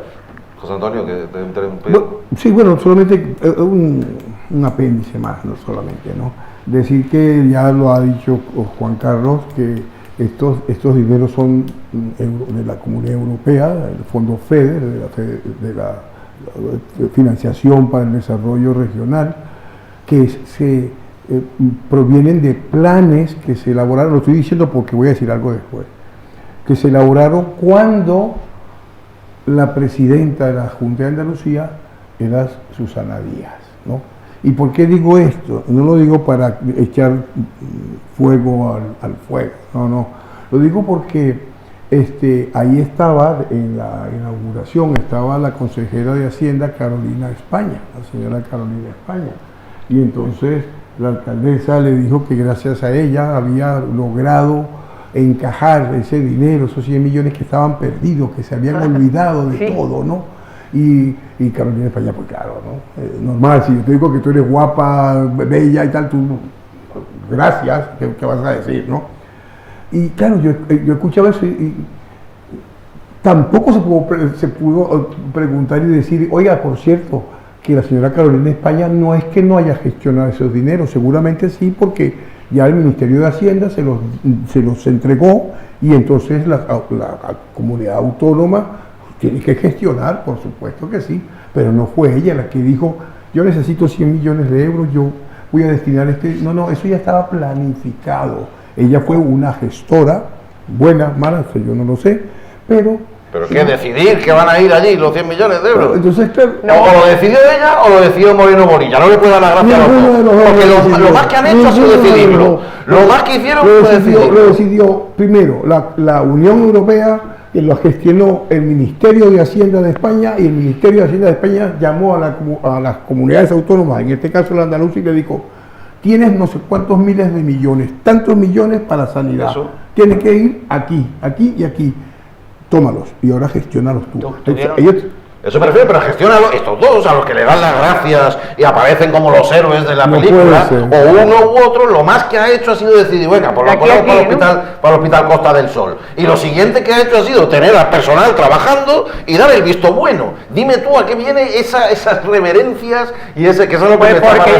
José Antonio, que te interrumpí. Sí, bueno, solamente un apéndice más, no solamente, ¿no? Decir que ya lo ha dicho Juan Carlos, que estos dineros son de la Comunidad Europea, el Fondo FEDER, de la Financiación para el Desarrollo Regional, que se provienen de planes que se elaboraron, lo estoy diciendo porque voy a decir algo después, que se elaboraron cuando la presidenta de la Junta de Andalucía era Susana Díaz, ¿no? ¿Y por qué digo esto? No lo digo para echar fuego al fuego, no. Lo digo porque ahí estaba, en la inauguración, estaba la consejera de Hacienda Carolina España, la señora Carolina España. Y entonces la alcaldesa le dijo que gracias a ella había logrado encajar ese dinero, esos 100 millones que estaban perdidos, que se habían olvidado de todo, ¿no? Y Carolina España, pues claro, ¿no? Normal, si yo te digo que tú eres guapa, bella y tal, tú, gracias, ¿qué vas a decir, no? Y claro, yo escuchaba eso y tampoco se pudo preguntar y decir, oiga, por cierto, que la señora Carolina España no es que no haya gestionado esos dineros, seguramente sí, porque ya el Ministerio de Hacienda se los entregó y entonces la comunidad autónoma tiene que gestionar, por supuesto que sí, pero no fue ella la que dijo, yo necesito 100 millones de euros, yo voy a destinar no, eso ya estaba planificado. Ella fue una gestora, buena, mala, yo no lo sé, pero ¿qué decidir que van a ir allí los 100 millones de euros? Entonces, claro, o lo decidió ella o lo decidió Moreno Bonilla, no le puede dar la gracia a los dos, porque lo más que han hecho ha sido decidirlo, lo más que hicieron fue decidirlo. Lo decidió primero la Unión Europea, y lo gestionó el Ministerio de Hacienda de España, y el Ministerio de Hacienda de España llamó a las comunidades autónomas, en este caso la andaluza, y le dijo, tienes no sé cuántos miles de millones, tantos millones para sanidad, tienes que ir aquí, aquí y aquí, tómalos y ahora gestionalos tú. Eso me refiero, pero gestiona estos dos, a los que le dan las gracias y aparecen como los héroes de la película, o uno u otro, lo más que ha hecho ha sido decidir, venga, pues lo ponemos para el hospital Costa del Sol. Y lo siguiente que ha hecho ha sido tener al personal trabajando y dar el visto bueno. Dime tú a qué viene esas reverencias y que eso es lo que pues porque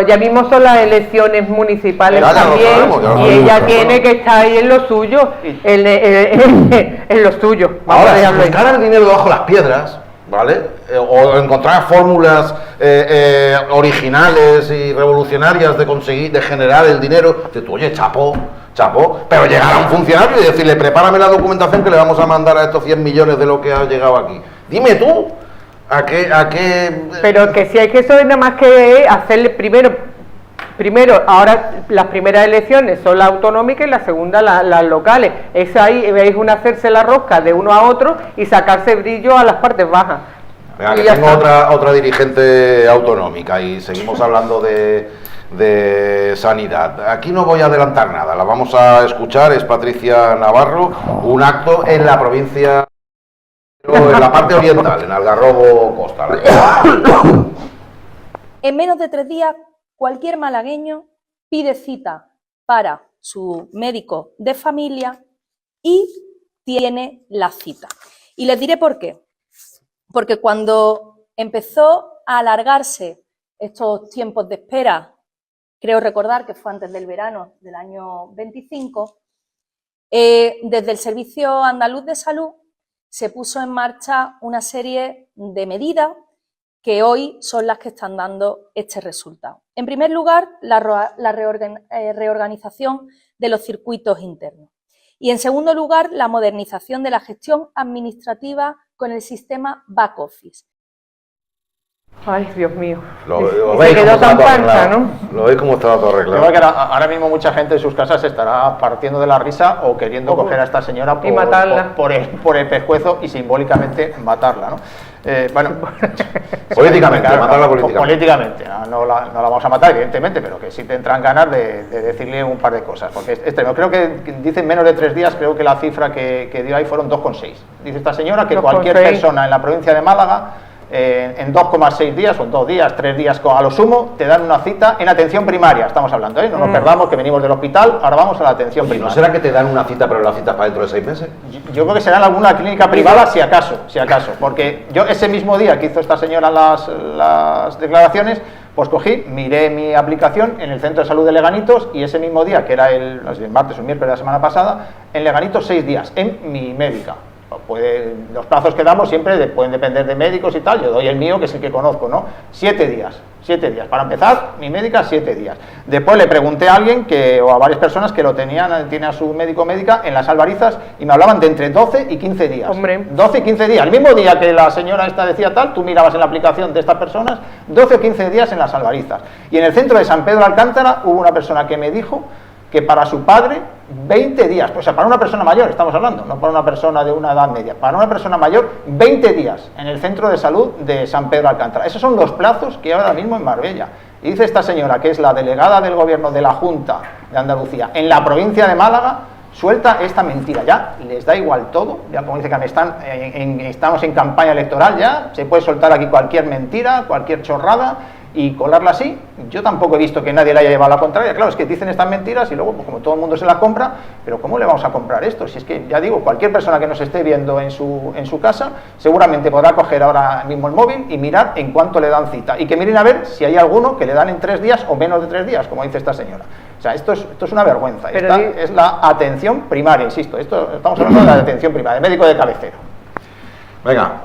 ya mismo son las elecciones municipales también, y ella tiene que estar ahí en lo suyo, en lo suyo. Ahora, si buscara el dinero bajo las piedras, ¿vale? O encontrar fórmulas originales y revolucionarias de generar el generar, tú, oye, chapó, pero llegar a un funcionario y decirle, prepárame la documentación que le vamos a mandar a estos 100 millones de lo que ha llegado aquí. Dime tú, ¿a qué? Pero que si hay que eso es nada más que hacerle primero, ahora las primeras elecciones son las autonómicas y las segundas las locales. Es ahí, veis, hacerse la rosca de uno a otro y sacarse brillo a las partes bajas. Venga, que tengo otra dirigente autonómica y seguimos hablando de sanidad. Aquí no voy a adelantar nada, la vamos a escuchar, es Patricia Navarro, un acto en la provincia, en la parte oriental, en Algarrobo Costa. En menos de 3 días, cualquier malagueño pide cita para su médico de familia y tiene la cita. Y les diré por qué. Porque cuando empezó a alargarse estos tiempos de espera, creo recordar que fue antes del verano del año 25, desde el Servicio Andaluz de Salud se puso en marcha una serie de medidas que hoy son las que están dando este resultado. En primer lugar, la reorganización de los circuitos internos. Y en segundo lugar, la modernización de la gestión administrativa con el sistema back office. Ay, Dios mío. Lo veis quedó tan pancha, ¿no? Lo veis cómo está todo arreglado. Creo que ahora mismo mucha gente en sus casas estará partiendo de la risa o queriendo coger a esta señora y matarla. por el pescuezo y simbólicamente matarla, ¿no? Bueno, políticamente, claro, matarla políticamente. Políticamente, no la vamos a matar, evidentemente, pero que sí tendrán ganas de decirle un par de cosas. Porque creo que dicen menos de 3 días, creo que la cifra que dio ahí fueron 2,6. Dice esta señora que cualquier persona en la provincia de Málaga, en 2,6 días o en 2 días, 3 días a lo sumo, te dan una cita en atención primaria, estamos hablando, ¿eh? No nos perdamos que venimos del hospital, ahora vamos a la atención primaria. ¿No será que te dan una cita, pero la cita es para dentro de 6 meses? Yo creo que será en alguna clínica privada, si acaso, porque yo ese mismo día que hizo esta señora las declaraciones, pues cogí, miré mi aplicación en el Centro de Salud de Leganitos y ese mismo día, que era el martes o miércoles de la semana pasada, en Leganitos 6 días, en mi médica. Los plazos que damos siempre pueden depender de médicos y tal, yo doy el mío que es el que conozco, ¿no? 7 días, para empezar, mi médica 7 días. Después le pregunté a alguien o a varias personas que tiene a su médico o médica en las Albarizas y me hablaban de entre 12 y 15 días. Hombre. 12 y 15 días, el mismo día que la señora esta decía tal, tú mirabas en la aplicación de estas personas, 12 o 15 días en las Albarizas. Y en el centro de San Pedro de Alcántara hubo una persona que me dijo que para su padre 20 días, o sea, para una persona mayor estamos hablando, no para una persona de una edad media, para una persona mayor 20 días en el centro de salud de San Pedro de Alcántara. Esos son los plazos que hay ahora mismo en Marbella. Y dice esta señora, que es la delegada del gobierno de la Junta de Andalucía en la provincia de Málaga, suelta esta mentira. Ya les da igual todo, ya como dice que estamos en campaña electoral, ya se puede soltar aquí cualquier mentira, cualquier chorrada y colarla así. Yo tampoco he visto que nadie le haya llevado la contraria. Claro, es que dicen estas mentiras y luego, pues, como todo el mundo se la compra, pero ¿cómo le vamos a comprar esto? Si es que, ya digo, cualquier persona que nos esté viendo en su casa seguramente podrá coger ahora mismo el móvil y mirar en cuánto le dan cita, y que miren a ver si hay alguno que le dan en 3 días o menos de 3 días, como dice esta señora. O sea, esto es una vergüenza. Esta es la atención primaria, insisto, estamos hablando de la atención primaria, de médico de cabecera. Venga,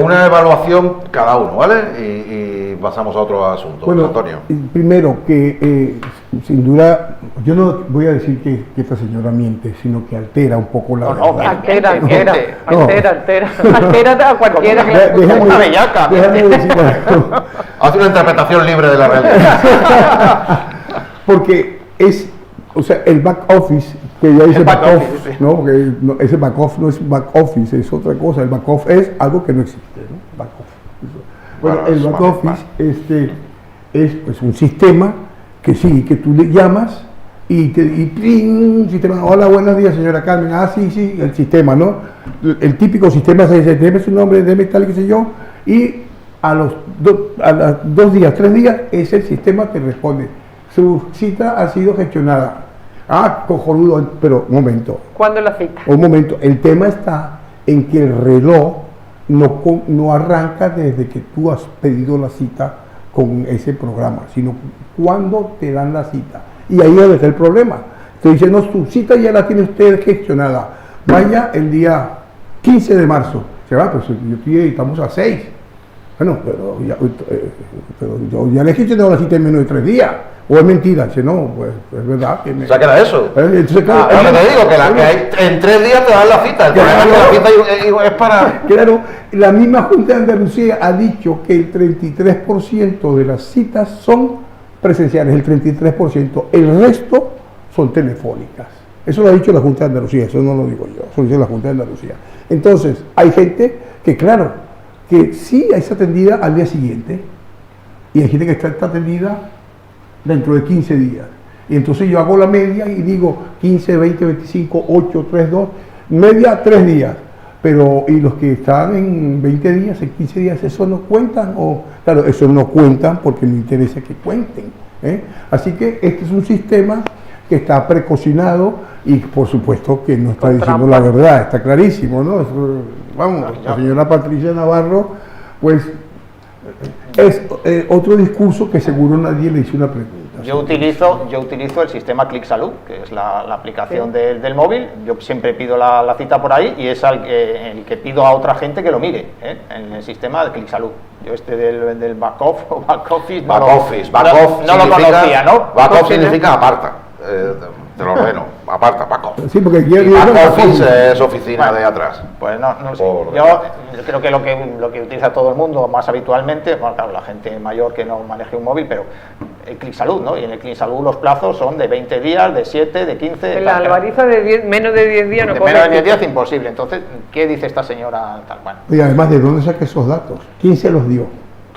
una evaluación cada uno, ¿vale? Y pasamos a otro asunto. Bueno, Antonio. Primero, que sin duda, yo no voy a decir que esta señora miente, sino que altera un poco la verdad. Altera a cualquiera que la Déjame una bellaca. decir algo. Hace una interpretación libre de la realidad. Porque es, o sea, el back office, que ya dice back office, sí. ¿no? Porque ese back office no es back office, es otra cosa. El back office es algo que no existe, ¿no? Back office. Bueno, el back office es pues, un sistema que sí, que tú le llamas y ¡pling! Sistema, hola, buenos días, señora Carmen. Ah, sí, el sistema, ¿no? El típico sistema se dice, deme su nombre, deme tal, qué sé yo, y a los 2 días, 3 días, es el sistema que responde. Su cita ha sido gestionada. Ah, cojonudo, pero un momento. ¿Cuándo la cita? Un momento, el tema está en que el reloj no arranca desde que tú has pedido la cita con ese programa, sino cuando te dan la cita. Y ahí es donde está el problema. Te dicen, no, su cita ya la tiene usted gestionada. Vaya el día 15 de marzo. Se va, pues estamos a 6. Bueno, pero yo ya le he gestionado la cita en menos de 3 días. ¿O es mentira? Dice, no, pues es verdad. Que O sea, que era eso. Entonces, claro, Lo que te digo, que hay, en 3 días te dan la cita. El problema es que la cita es para... Claro, la misma Junta de Andalucía ha dicho que el 33% de las citas son presenciales, el 33%. El resto son telefónicas. Eso lo ha dicho la Junta de Andalucía, eso no lo digo yo, eso lo dice la Junta de Andalucía. Entonces, hay gente que, claro, que sí es atendida al día siguiente y hay gente que está atendida dentro de 15 días. Y entonces yo hago la media y digo 15, 20, 25, 8, 3, 2, media 3 días. Pero, y los que están en 20 días, en 15 días, ¿eso no cuentan? O, claro, eso no cuentan porque me interesa que cuenten. Así que este es un sistema que está precocinado y por supuesto que no está diciendo la verdad, está clarísimo, ¿no? Vamos, la señora Patricia Navarro, pues es otro discurso que seguro nadie le hizo una pregunta. Yo utilizo el sistema Clic Salud, que es la aplicación del móvil. Yo siempre pido la cita por ahí y es el que pido a otra gente que lo mire, en el sistema de Clic Salud. Yo del back office no lo conocía, ¿no? Back off significa aparta. Te lo ordeno, aparta, back off. Sí, porque back office es oficina de atrás. Pues no sé. Yo creo que lo que utiliza todo el mundo más habitualmente, bueno, claro, la gente mayor que no maneje un móvil, pero el Clic Salud, ¿no? Y en el Clic Salud los plazos son de 20 días, de 7, de 15... En la Albariza de menos de 10 días no de coge. Menos de 10 días es imposible. Entonces, ¿qué dice esta señora? Tal cual. Y además, ¿de dónde saca esos datos? ¿Quién se los dio?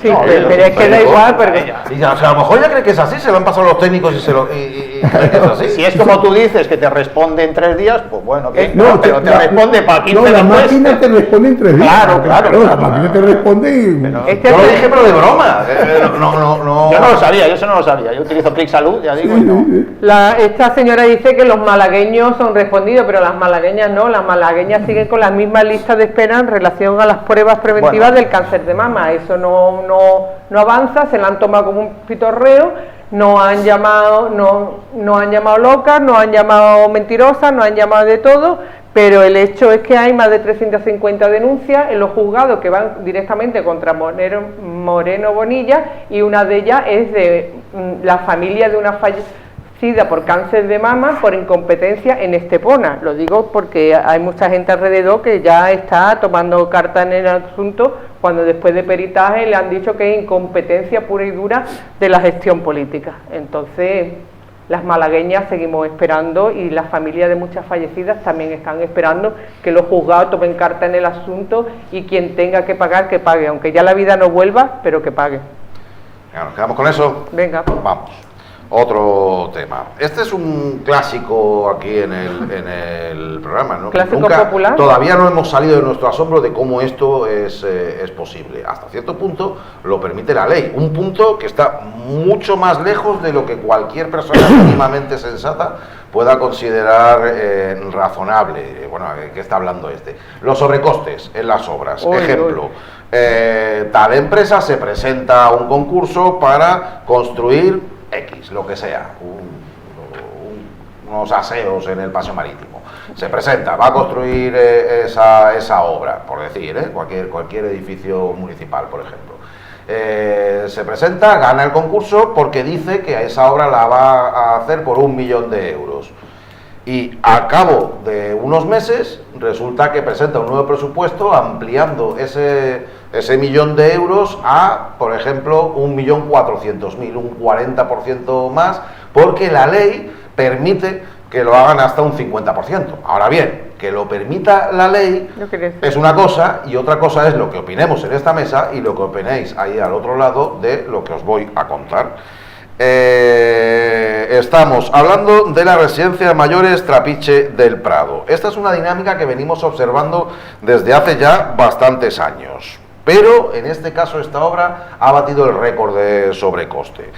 Sí, pero es que da igual, porque... Y o sea, a lo mejor ya cree que es así, se lo han pasado los técnicos y cree que es así. Si es como tú dices, que te responde en 3 días, pues bueno, que pero te responde para 15 No, la después. máquina te responde en 3 días. Claro. La máquina te responde y... Yo lo dije, pero de broma. No. Yo no lo sabía, yo eso no lo sabía. Yo utilizo Clic Salud, ya digo, y no. Esta señora dice que los malagueños son respondidos, pero las malagueñas no. Las malagueñas siguen con las mismas listas de espera en relación a las pruebas preventivas del cáncer de mama. Eso no avanza, se la han tomado como un pitorreo, no han llamado locas, no han llamado mentirosas, no han llamado de todo, pero el hecho es que hay más de 350 denuncias en los juzgados que van directamente contra Moreno Bonilla, y una de ellas es de la familia de una fallecida por cáncer de mama por incompetencia en Estepona. Lo digo porque hay mucha gente alrededor que ya está tomando carta en el asunto, cuando después de peritaje le han dicho que es incompetencia pura y dura de la gestión política. Entonces, las malagueñas seguimos esperando, y las familias de muchas fallecidas también están esperando que los juzgados tomen carta en el asunto, y quien tenga que pagar, que pague, aunque ya la vida no vuelva, pero que pague. ¿Nos quedamos con eso? Venga. Vamos. Otro tema. Este es un clásico aquí en el programa, ¿no? Clásico popular. Todavía no hemos salido de nuestro asombro de cómo esto es posible. Hasta cierto punto lo permite la ley. Un punto que está mucho más lejos de lo que cualquier persona mínimamente sensata pueda considerar razonable. Bueno, ¿qué está hablando este? Los sobrecostes en las obras. Ejemplo. Tal empresa se presenta a un concurso para construir X, lo que sea, unos aseos en el paseo marítimo. Se presenta, va a construir esa obra, por decir, cualquier edificio municipal, por ejemplo. Se presenta, gana el concurso porque dice que a esa obra la va a hacer por 1 millón de euros. Y al cabo de unos meses resulta que presenta un nuevo presupuesto ampliando ese 1 millón de euros a, por ejemplo, 1.400.000, un 40% más, porque la ley permite que lo hagan hasta un 50%. Ahora bien, que lo permita la ley es una cosa, y otra cosa es lo que opinemos en esta mesa y lo que opinéis ahí al otro lado de lo que os voy a contar. Estamos hablando de la residencia de mayores Trapiche del Prado. Esta es una dinámica que venimos observando desde hace ya bastantes años, pero en este caso esta obra ha batido el récord de sobrecoste.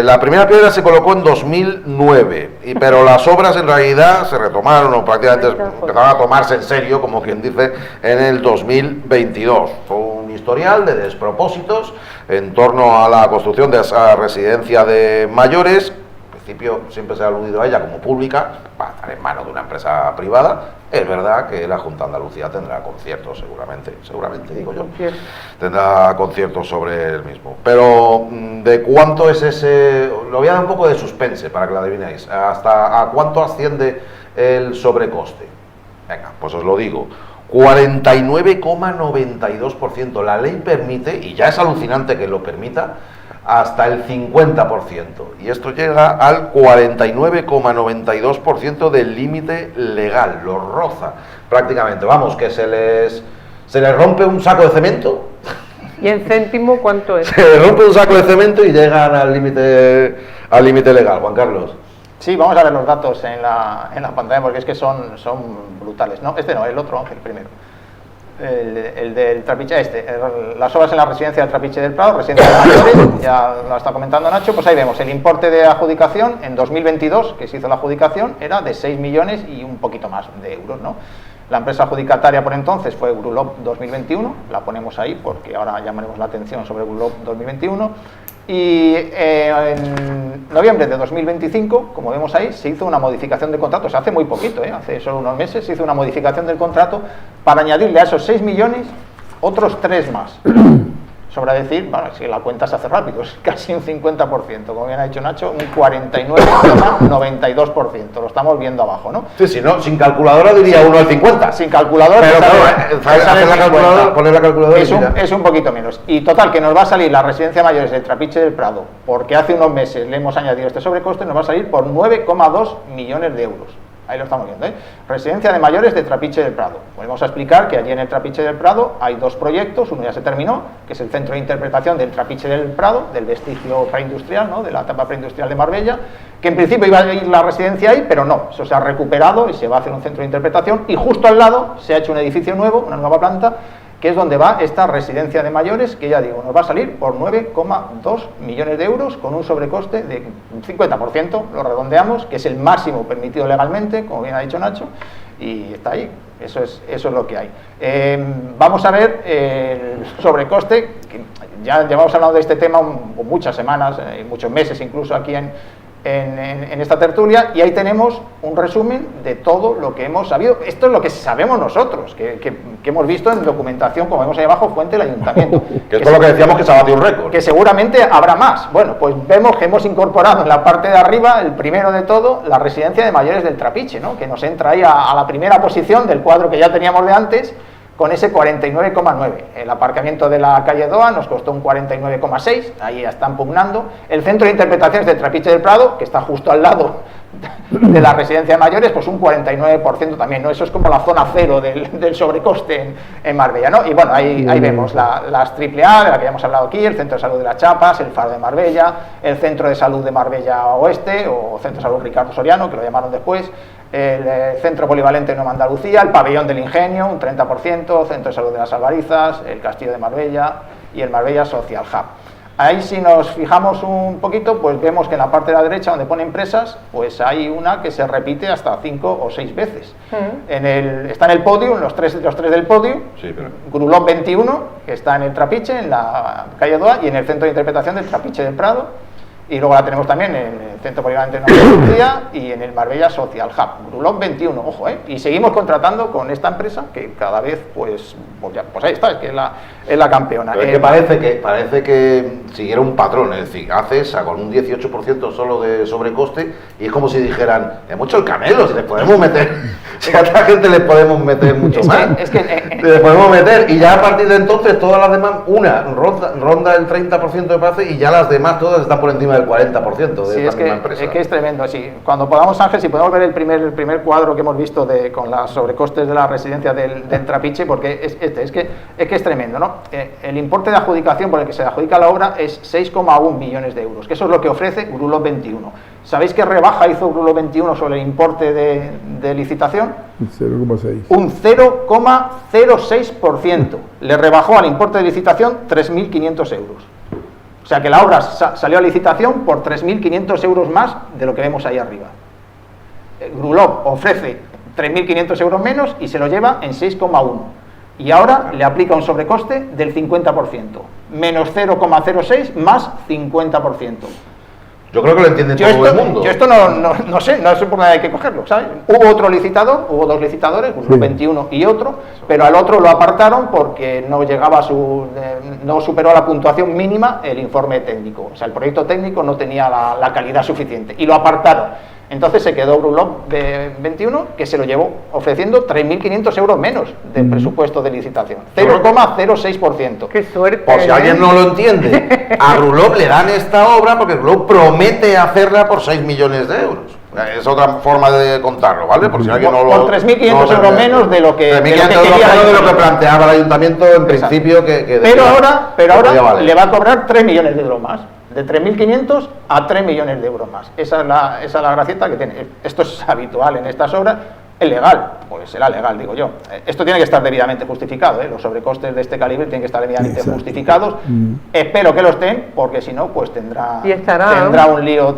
La primera piedra se colocó en 2009, pero las obras en realidad se retomaron o prácticamente empezaron a tomarse en serio, como quien dice, en el 2022. Fue un historial de despropósitos en torno a la construcción de esa residencia de mayores. En principio siempre se ha aludido a ella como pública, va a estar en manos de una empresa privada. Es verdad que la Junta de Andalucía tendrá conciertos, seguramente digo yo, tendrá conciertos sobre el mismo. Pero ¿de cuánto es ese? Lo voy a dar un poco de suspense para que lo adivinéis. ¿Hasta a cuánto asciende el sobrecoste? Venga, pues os lo digo. 49,92%. La ley permite, y ya es alucinante que lo permita, hasta el 50%, y esto llega al 49,92% del límite legal, lo roza prácticamente. Vamos, que se les rompe un saco de cemento. ¿Y en céntimo cuánto es? Se les rompe un saco de cemento y llegan al límite legal. Juan Carlos. Sí, vamos a ver los datos en la pantalla, porque es que son brutales. No, este no, el otro, Ángel, primero. El del Trapiche, las obras en la residencia del Trapiche del Prado, residencia de mayores, ya lo está comentando Nacho. Pues ahí vemos el importe de adjudicación en 2022, que se hizo la adjudicación, era de 6 millones y un poquito más de euros, ¿no? La empresa adjudicataria por entonces fue Grulop 2021, la ponemos ahí porque ahora llamaremos la atención sobre Grulop 2021. Y en noviembre de 2025, como vemos ahí, se hizo una modificación de contrato, hace muy poquito, hace solo unos meses, se hizo una modificación del contrato para añadirle a esos 6 millones otros 3 más. Sobra decir, bueno, si la cuenta se hace rápido, es casi un 50%, como bien ha dicho Nacho, un 49,92%, lo estamos viendo abajo, ¿no? Sí, si no, sin calculadora diría uno al 50. Sin calculadora, pero poner la calculadora es un poquito menos. Y total, que nos va a salir la residencia de mayores del Trapiche del Prado, porque hace unos meses le hemos añadido este sobrecoste, nos va a salir por 9,2 millones de euros. Ahí lo estamos viendo, Residencia de mayores de Trapiche del Prado. Volvemos a explicar que allí en el Trapiche del Prado hay 2 proyectos, uno ya se terminó, que es el Centro de Interpretación del Trapiche del Prado, del vestigio preindustrial, ¿no? De la etapa preindustrial de Marbella, que en principio iba a ir la residencia ahí, pero no, eso se ha recuperado y se va a hacer un centro de interpretación, y justo al lado se ha hecho un edificio nuevo, una nueva planta, que es donde va esta residencia de mayores, que ya digo, nos va a salir por 9,2 millones de euros, con un sobrecoste de un 50%, lo redondeamos, que es el máximo permitido legalmente, como bien ha dicho Nacho, y está ahí, eso es lo que hay. Vamos a ver el sobrecoste, que ya llevamos hablando de este tema muchas semanas, muchos meses incluso aquí en esta tertulia, y ahí tenemos un resumen de todo lo que hemos sabido. Esto es lo que sabemos nosotros, que hemos visto en documentación, como vemos ahí abajo, fuente del ayuntamiento. Que es por lo que decíamos que se ha batido un récord. Que seguramente habrá más. Bueno, pues vemos que hemos incorporado en la parte de arriba, el primero de todo, la residencia de mayores del Trapiche, ¿no? Que nos entra ahí a la primera posición del cuadro que ya teníamos de antes, con ese 49,9. El aparcamiento de la calle Doa nos costó un 49,6, ahí ya están pugnando. El centro de interpretaciones del Trapiche del Prado, que está justo al lado de la residencia de mayores, pues un 49% también, ¿no? Eso es como la zona cero del sobrecoste en Marbella, ¿no? Y bueno, ahí vemos las AAA, de la que ya hemos hablado aquí, el Centro de Salud de las Chapas, el Faro de Marbella, el Centro de Salud de Marbella Oeste, o Centro de Salud Ricardo Soriano, que lo llamaron después, el Centro Polivalente de Nueva Andalucía, el Pabellón del Ingenio, un 30%, Centro de Salud de las Albarizas, el Castillo de Marbella y el Marbella Social Hub. Ahí, si nos fijamos un poquito, pues vemos que en la parte de la derecha, donde pone empresas, pues hay una que se repite hasta 5 o 6 veces. Está en el podio, los tres del podio, sí, pero... Grulov 21, que está en el Trapiche, en la calle Doa, y en el Centro de Interpretación del Trapiche del Prado. Y luego la tenemos también en el Centro Polivalente de Nueva Andalucía y en el Marbella Social Hub. Grulov 21, ojo, y seguimos contratando con esta empresa que cada vez, pues ahí está, es que es la campeona. Pero es que parece que siguiera un patrón, es decir, hace esa con un 18% solo de sobrecoste y es como si dijeran, hemos hecho el camelo, si les podemos meter, si a esta gente les podemos meter mucho más, les podemos meter, y ya a partir de entonces todas las demás, una ronda el 30% me parece, y ya las demás todas están por encima del 40% de esta misma empresa. Es que es tremendo, sí. Cuando podamos, Ángel, si podemos ver el primer cuadro que hemos visto con las sobrecostes de la residencia del Trapiche, porque es que es tremendo, ¿no? El importe de adjudicación por el que se adjudica la obra es 6,1 millones de euros, que eso es lo que ofrece Grulov 21. ¿Sabéis qué rebaja hizo Grulov 21 sobre el importe de licitación? 0,6. Un 0,06%. Le rebajó al importe de licitación 3.500 euros. O sea que la obra salió a licitación por 3.500 euros más de lo que vemos ahí arriba. Grulov ofrece 3.500 euros menos y se lo lleva en 6,1. Y ahora le aplica un sobrecoste del 50%. Menos 0,06 más 50%. Yo creo que lo entiende todo el mundo. Yo esto no sé por dónde hay que cogerlo, ¿sabes? Hubo otro licitador, hubo dos licitadores, uno 21 y otro, pero al otro lo apartaron porque no llegaba no superó la puntuación mínima el informe técnico. O sea, el proyecto técnico no tenía la calidad suficiente y lo apartaron. Entonces se quedó Grulov de 21, que se lo llevó ofreciendo 3.500 euros menos del presupuesto de licitación. 0,06%. ¡Qué suerte! Por si alguien no lo entiende, a Grulov le dan esta obra porque Grulov promete hacerla por 6 millones de euros. Es otra forma de contarlo, ¿vale? Por si alguien no lo... Por 3.500 euros menos de lo que... 3.500 euros menos de lo que planteaba el ayuntamiento en principio que pero ahora le va a cobrar 3 millones de euros más. De 3.500 a 3 millones de euros más. Esa es la gracieta que tiene. Esto es habitual en estas obras. ¿Es legal? Pues será legal, digo yo. Esto tiene que estar debidamente justificado, Los sobrecostes de este calibre tienen que estar debidamente justificados. Espero que lo estén, porque si no, pues tendrá un lío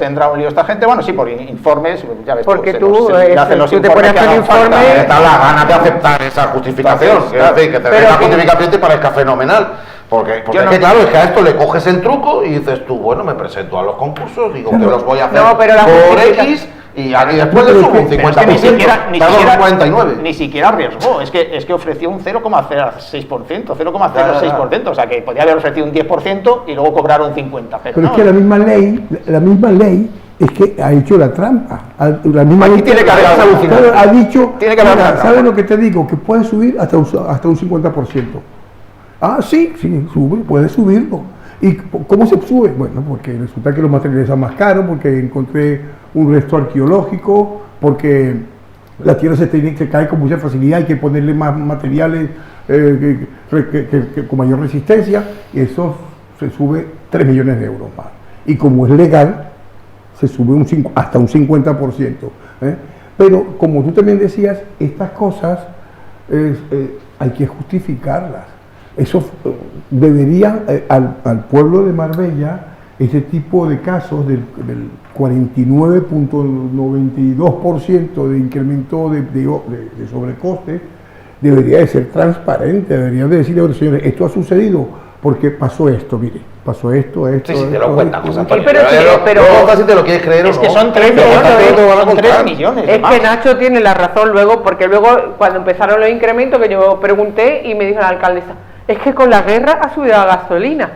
esta gente. Bueno, sí, por informes, ya ves. Porque tú te pones el informe... Te da la gana de aceptar esa justificación. Es decir, que te den la justificación y te parezca fenomenal. Porque es que claro, es que a esto le coges el truco y dices tú, bueno, me presento a los concursos, digo que los voy a hacer por X y después le subo un 50%, ni siquiera arriesgó, es que ofreció un 0,06%, 0,06%, o sea que podía haber ofrecido un 10% y luego cobrar un 50%. Pero es que la misma ley es que ha hecho la trampa. La misma ley tiene que haber alucinado. Ha dicho, tiene que haber ¿sabes lo que te digo? Que puede subir hasta un 50%. Ah, sí, sube, puede subirlo. ¿Y cómo se sube? Bueno, porque resulta que los materiales son más caros, porque encontré un resto arqueológico, porque la tierra se cae con mucha facilidad, hay que ponerle más materiales con mayor resistencia, y eso se sube 3 millones de euros más. Y como es legal, se sube hasta un 50%. Pero, como tú también decías, estas cosas hay que justificarlas. Eso debería al pueblo de Marbella, ese tipo de casos del 49.92% de incremento de sobrecoste, debería de ser transparente, deberían de decirle a los señores, esto ha sucedido porque pasó esto, mire, pasó esto. Sí, te lo cuentan, José Antonio. Pero si te lo quieres creer es que son 3 millones. Es que Nacho tiene la razón luego, porque luego cuando empezaron los incrementos, que yo pregunté y me dijo la alcaldesa, es que con la guerra ha subido la gasolina,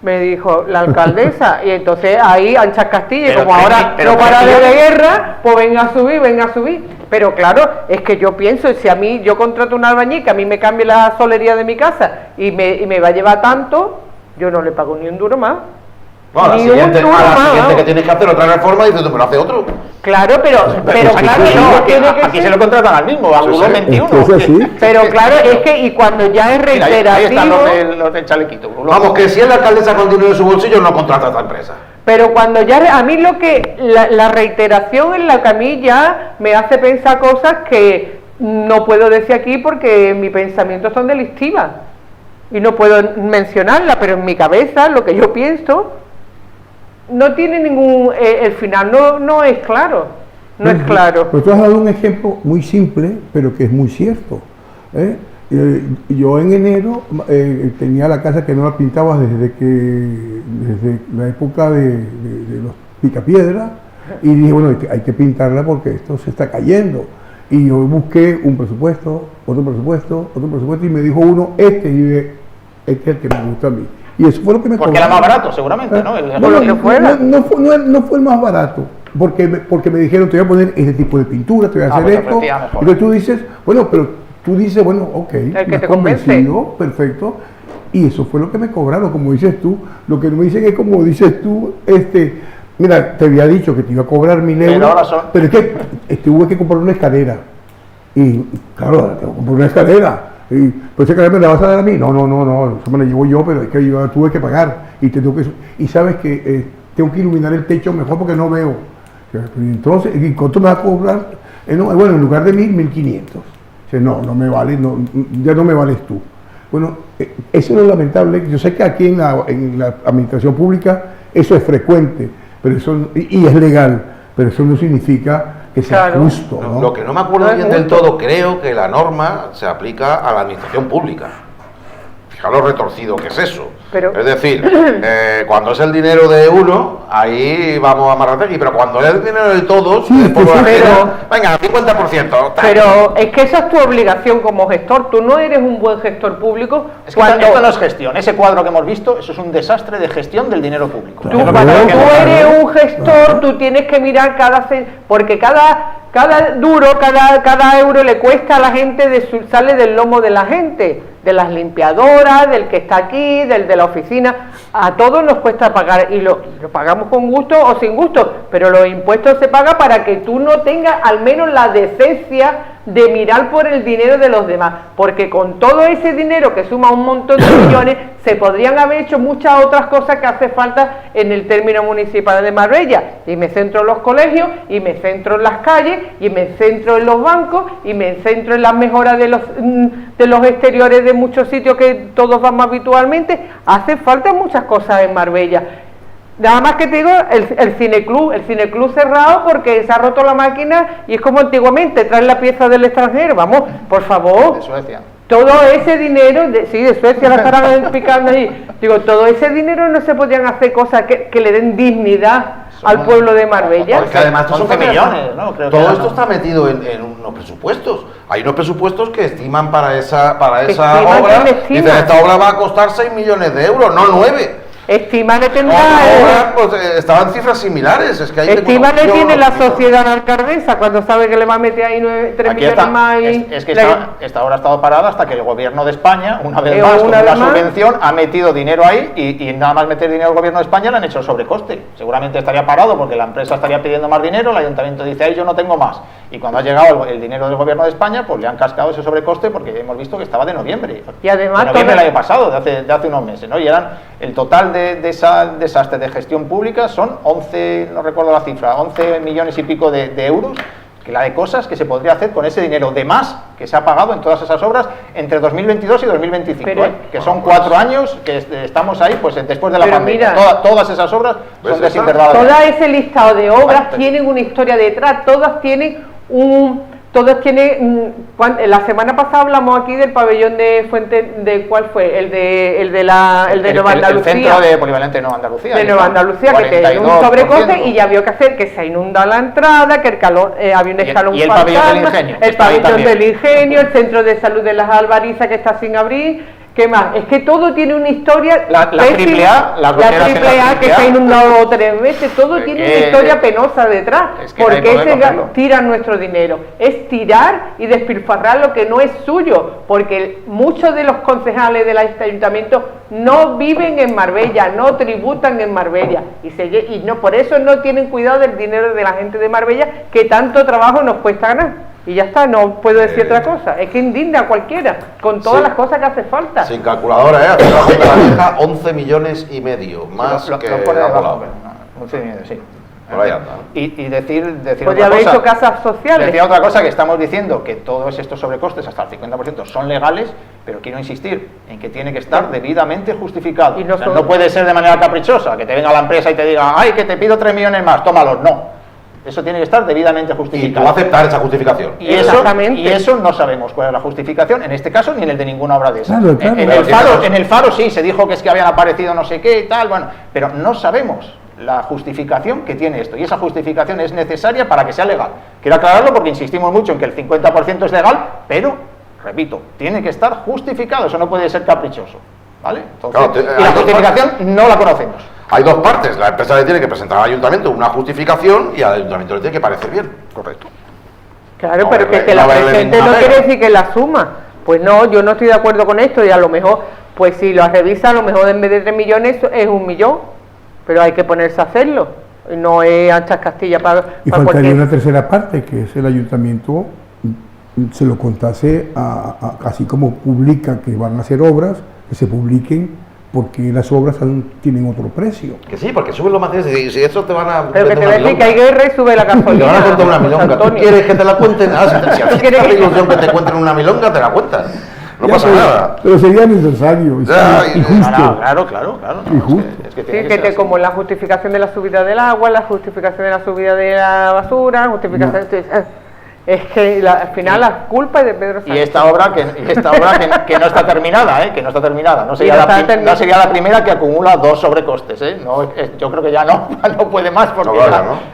me dijo la alcaldesa, y entonces ahí Anchas Castilla, y como ahora no para de guerra, pues venga a subir, pero claro, es que yo pienso, si a mí, yo contrato un albañil que a mí me cambie la solería de mi casa y me va a llevar tanto, yo no le pago ni un duro más. No, a la Ni siguiente, un a la duro siguiente más. que tienes que hacer otra reforma, dices tú, pero hace otro. Claro, pero claro, No, no, aquí, tiene que aquí ser- se lo contratan al mismo, al Sí, Bulón sí. 21. Es que es así. Pero claro, es que y cuando ya es Mira, ahí están reiterativo, los del chalequito. Bulón. Vamos, que si es la alcaldesa con dinero en su bolsillo, no contrata a esta empresa. pero cuando ya, a mí lo que, la reiteración en la que a mí ya me hace pensar cosas que no puedo decir aquí porque mis pensamientos son delictivas y no puedo mencionarla, pero en mi cabeza lo que yo pienso no tiene ningún, el final no es claro, no es claro. Pero tú has dado un ejemplo muy simple, pero que es muy cierto. ¿eh? Yo en enero tenía la casa que no la pintaba desde la época de los picapiedras, y dije, bueno, hay que pintarla porque esto se está cayendo. Y yo busqué un presupuesto, otro presupuesto, y me dijo uno, y dije, este es el que me gusta a mí. Y eso fue lo que me Porque era más cobraron. barato, seguramente, ¿no? No, no fue el más barato, porque me dijeron, te voy a poner este tipo de pintura, te voy a hacer pues esto. ofrecía mejor. Entonces tú dices, bueno, ok, que me te has convencido, perfecto. Y eso fue lo que me cobraron, como dices tú. Lo que no me dicen es como dices tú, mira, te había dicho que te iba a cobrar 1.000 euros, ahora son- pero es que tuve que comprar una escalera. Y claro, tengo que comprar una escalera. Y, pues esa escalera me la vas a dar a mí. No, eso me la llevo yo, pero es que yo tuve que pagar. Y y sabes que tengo que iluminar el techo mejor porque no veo. Entonces, ¿y cuánto me va a cobrar? Bueno, en lugar de 1.500. No me vale, ya no me vales tú. Bueno, eso es lo lamentable. Yo sé que aquí en la administración pública eso es frecuente, pero y es legal, pero eso no significa que sea Claro. justo, ¿no? Lo que no me acuerdo No es bien del justo. todo, creo que la norma se aplica a la administración pública. Fijaros lo retorcido que es eso. Pero- Es decir, cuando es el dinero de uno, ahí vamos a Marrategui, pero cuando es el dinero de todos, Sí, por lo pero- ajeno, venga, 50%. tal. Pero es que esa es tu obligación como gestor, tú no eres un buen gestor público Es que esto no es gestión. Ese cuadro que hemos visto, eso es un desastre de gestión del dinero público. Claro. Tú, Es lo que cuando creo que tú no- eres un gestor, tú tienes que mirar porque cada duro, cada euro le cuesta a la gente, sale del lomo de la gente, de las limpiadoras, del que está aquí, del de la oficina. A todos nos cuesta pagar y lo pagamos con gusto o sin gusto, pero los impuestos se pagan para que tú no tengas al menos la decencia de mirar por el dinero de los demás, porque con todo ese dinero que suma un montón de millones se podrían haber hecho muchas otras cosas que hace falta en el término municipal de Marbella, y me centro en los colegios, y me centro en las calles, y me centro en los bancos, y me centro en las mejoras de los exteriores de muchos sitios que todos vamos habitualmente. Hace falta muchas cosas en Marbella. Nada más que te digo, el cineclub cerrado porque se ha roto la máquina y es como antiguamente, traer la pieza del extranjero, vamos, por favor. De Suecia. Todo ese dinero, de Suecia la estarán picando ahí, digo, todo ese dinero no se podían hacer cosas que le den dignidad al pueblo de Marbella. Porque además estos 11 millones, ¿no? Creo que todo era, esto ¿no? está metido en unos presupuestos. Hay unos presupuestos que estiman para esa Estiman, obra. ¿quién estima? Dicen, esta obra va a costar 6 millones de euros, no 9. Estimale tendrá, Ahora, pues, estaban cifras similares. Es que hay Estimale yo tiene no la lo explico. sociedad alcaldesa cuando sabe que le va a meter ahí 3 Aquí millones está, más. Y es que esta obra ha estado parada hasta que el gobierno de España, una vez más, con una una vez más. subvención, ha metido dinero ahí y nada más meter dinero al gobierno de España le han hecho sobrecoste. Seguramente estaría parado porque la empresa estaría pidiendo más dinero, el ayuntamiento dice, ahí yo no tengo más. Y cuando ha llegado el dinero del gobierno de España, pues le han cascado ese sobrecoste porque hemos visto que estaba de noviembre. Y además de noviembre todo- del año pasado, de hace unos meses, ¿no? Y eran el total de esa desastre de gestión pública son 11, no recuerdo la cifra, 11 millones y pico de euros, que la de cosas que se podría hacer con ese dinero de más que se ha pagado en todas esas obras entre 2022 y 2025, Pero- que son 4 años que estamos ahí pues después de la Pero pandemia. mira, Todas esas obras ¿ves son esta? desinverdadas. Todo ese listado de obras Bueno, tienen una historia detrás, todas tienen la semana pasada hablamos aquí del pabellón de Fuente, ¿de cuál fue? El de Nueva Andalucía. El centro de Polivalente Nueva Andalucía. De Nueva Andalucía, que tiene un 42%. sobrecoste y ya vio que hacer que se inunda la entrada, que el calor, había un escalón y el pabellón del fantasma, Ingenio, que el está ahí pabellón también. del Ingenio, el centro de salud de las Albarizas que está sin abrir, ¿Qué más? Es que todo tiene una historia. La triple A, la triple A que se ha inundado 3 veces, todo tiene una historia penosa detrás. Es que porque tiran nuestro dinero. Es tirar y despilfarrar lo que no es suyo. Porque muchos de los concejales del ayuntamiento no viven en Marbella, no tributan en Marbella. Y no, por eso no tienen cuidado del dinero de la gente de Marbella, que tanto trabajo nos cuesta ganar. Y ya está, no puedo decir otra cosa. Es que indigna a cualquiera, con todas las cosas que hace falta. Sin calculadora, hacer la Junta de la Vieja, 11 millones y medio, más que por ahí abajo, 11 y medio, sí. Por ahí anda. Y decir podría haber hecho casas sociales. Decía otra cosa, que estamos diciendo que todos estos sobrecostes, hasta el 50%, son legales, pero quiero insistir en que tiene que estar debidamente justificado. Y no, no puede ser de manera caprichosa, que te venga la empresa y te diga, ay, que te pido 3 millones más, tómalos. No. Eso tiene que estar debidamente justificado. Y tú aceptar esa justificación. Y eso no sabemos cuál es la justificación, en este caso, ni en el de ninguna obra de esas. Claro. En el Faro sí, se dijo que es que habían aparecido no sé qué y tal, bueno, pero no sabemos la justificación que tiene esto, y esa justificación es necesaria para que sea legal. Quiero aclararlo porque insistimos mucho en que el 50% es legal, pero, repito, tiene que estar justificado, eso no puede ser caprichoso, ¿vale? Entonces, claro, y la justificación no la conocemos. Hay dos partes, la empresa le tiene que presentar al ayuntamiento una justificación y al ayuntamiento le tiene que parecer bien, correcto. Claro, pero que la presente no quiere decir que la suma. Pues no, yo no estoy de acuerdo con esto, y a lo mejor, pues si lo revisa, a lo mejor en vez de 3 millones es 1 millón, pero hay que ponerse a hacerlo, no es anchas Castilla para y faltaría una tercera parte, que es el ayuntamiento se lo contase así como publica que van a hacer obras, que se publiquen, porque las obras tienen otro precio. Que sí, porque suben los materiales y si eso te van a... Pero que te voy a decir que hay guerra y sube la gasolina. Te van a contar una milonga. ¿Tú quieres que te la cuenten? Si a ti te da la ilusión que te cuenten una milonga, te la cuentan. No pasa nada. Pero sería necesario. Injusto. Claro. Injusto. Es que sí, que como la justificación de la subida del agua, la justificación de la subida de la basura, justificación... Es que al final la culpa es de Pedro Sánchez. Y esta obra que no está terminada, que no está terminada. No sería la primera que acumula 2 sobrecostes, yo creo que ya no puede más porque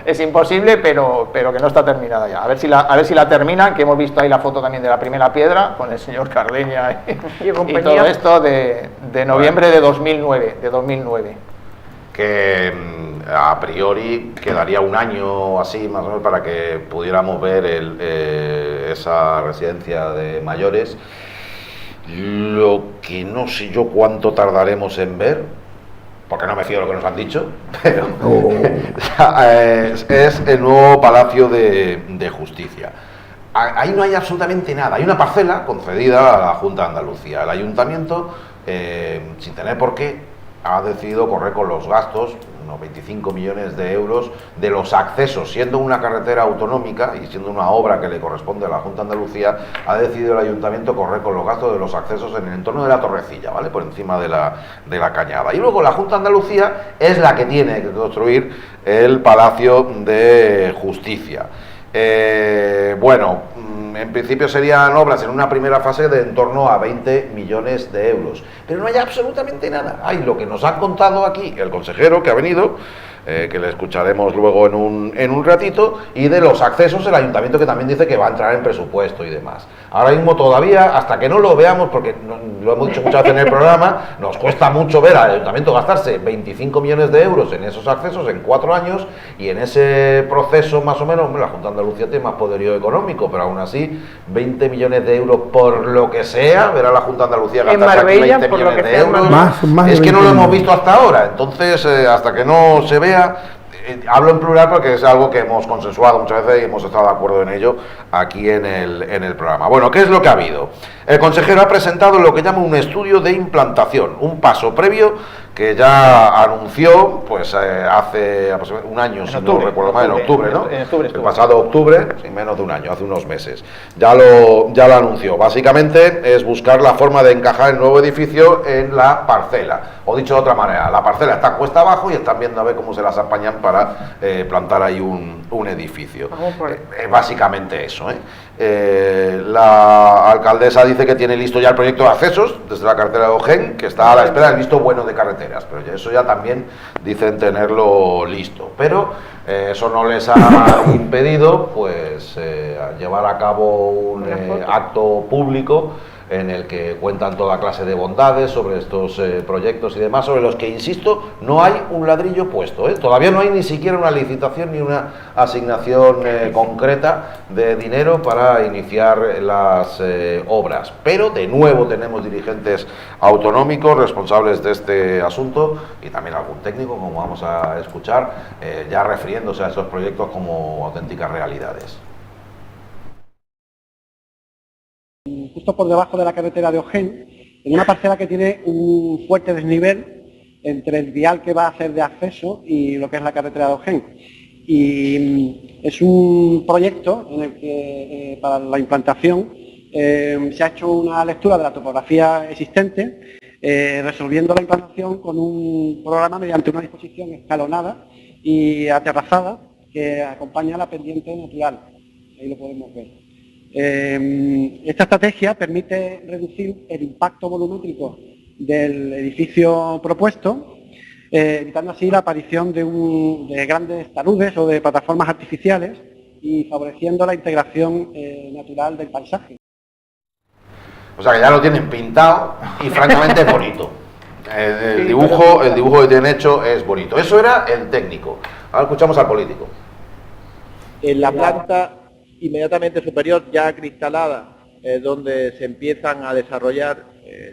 es imposible, pero que no está terminada ya. A ver si la terminan, que hemos visto ahí la foto también de la primera piedra con el señor Cardeña y todo esto de noviembre de 2009. Que a priori quedaría 1 año así más o menos para que pudiéramos ver esa residencia de mayores. Lo que no sé yo cuánto tardaremos en ver, porque no me fío de lo que nos han dicho, pero es el nuevo Palacio de Justicia. Ahí no hay absolutamente nada, hay una parcela concedida a la Junta de Andalucía. El ayuntamiento, sin tener por qué, ha decidido correr con los gastos, unos 25 millones de euros, de los accesos, siendo una carretera autonómica y siendo una obra que le corresponde a la Junta de Andalucía, ha decidido el ayuntamiento correr con los gastos de los accesos en el entorno de la Torrecilla, ¿vale? Por encima de la Cañada. Y luego la Junta de Andalucía es la que tiene que construir el Palacio de Justicia. En principio serían obras en una primera fase de en torno a 20 millones de euros, pero no hay absolutamente nada. Hay lo que nos han contado aquí el consejero que ha venido, que le escucharemos luego en un ratito, y de los accesos el ayuntamiento, que también dice que va a entrar en presupuesto y demás. Ahora mismo todavía, hasta que no lo veamos, porque lo hemos dicho muchas veces en el programa, nos cuesta mucho ver al ayuntamiento gastarse 25 millones de euros en esos accesos en 4 años, y en ese proceso más o menos, la Junta de Andalucía tiene más poderío económico, pero aún así 20 millones de euros por lo que sea, ver a la Junta de Andalucía gastarse aquí 20 millones de euros, es que no lo hemos visto hasta ahora. Entonces, hasta que no se vea, hablo en plural porque es algo que hemos consensuado muchas veces y hemos estado de acuerdo en ello aquí en el programa. Bueno, ¿qué es lo que ha habido? El consejero ha presentado lo que llama un estudio de implantación, un paso previo que ya anunció pues hace aproximadamente 1 año, si no recuerdo mal, en octubre, ¿no? En octubre. El pasado octubre, sí, menos de 1 año, hace unos meses. Ya lo anunció. Básicamente es buscar la forma de encajar el nuevo edificio en la parcela. O dicho de otra manera, la parcela está cuesta abajo y están viendo a ver cómo se las apañan para plantar ahí un edificio. Básicamente eso, la alcaldesa dice que tiene listo ya el proyecto de accesos desde la carretera de Ojén, que está a la espera del visto bueno de carreteras, pero eso ya también dicen tenerlo listo, pero eso no les ha impedido pues llevar a cabo un acto público en el que cuentan toda clase de bondades sobre estos proyectos y demás, sobre los que, insisto, no hay un ladrillo puesto, ¿eh? Todavía no hay ni siquiera una licitación ni una asignación concreta de dinero para iniciar las obras. Pero, de nuevo, tenemos dirigentes autonómicos responsables de este asunto y también algún técnico, como vamos a escuchar, ya refiriéndose a esos proyectos como auténticas realidades. Justo por debajo de la carretera de Ojén, en una parcela que tiene un fuerte desnivel entre el vial que va a ser de acceso y lo que es la carretera de Ojén. Y es un proyecto en el que para la implantación se ha hecho una lectura de la topografía existente, resolviendo la implantación con un programa mediante una disposición escalonada y aterrazada que acompaña la pendiente natural. Ahí lo podemos ver. Esta estrategia permite reducir el impacto volumétrico del edificio propuesto, evitando así la aparición de grandes taludes o de plataformas artificiales y favoreciendo la integración natural del paisaje. O sea que ya lo tienen pintado y francamente es bonito. El dibujo que tienen hecho es bonito. Eso era el técnico. Ahora escuchamos al político. En la planta inmediatamente superior, ya acristalada, donde se empiezan a desarrollar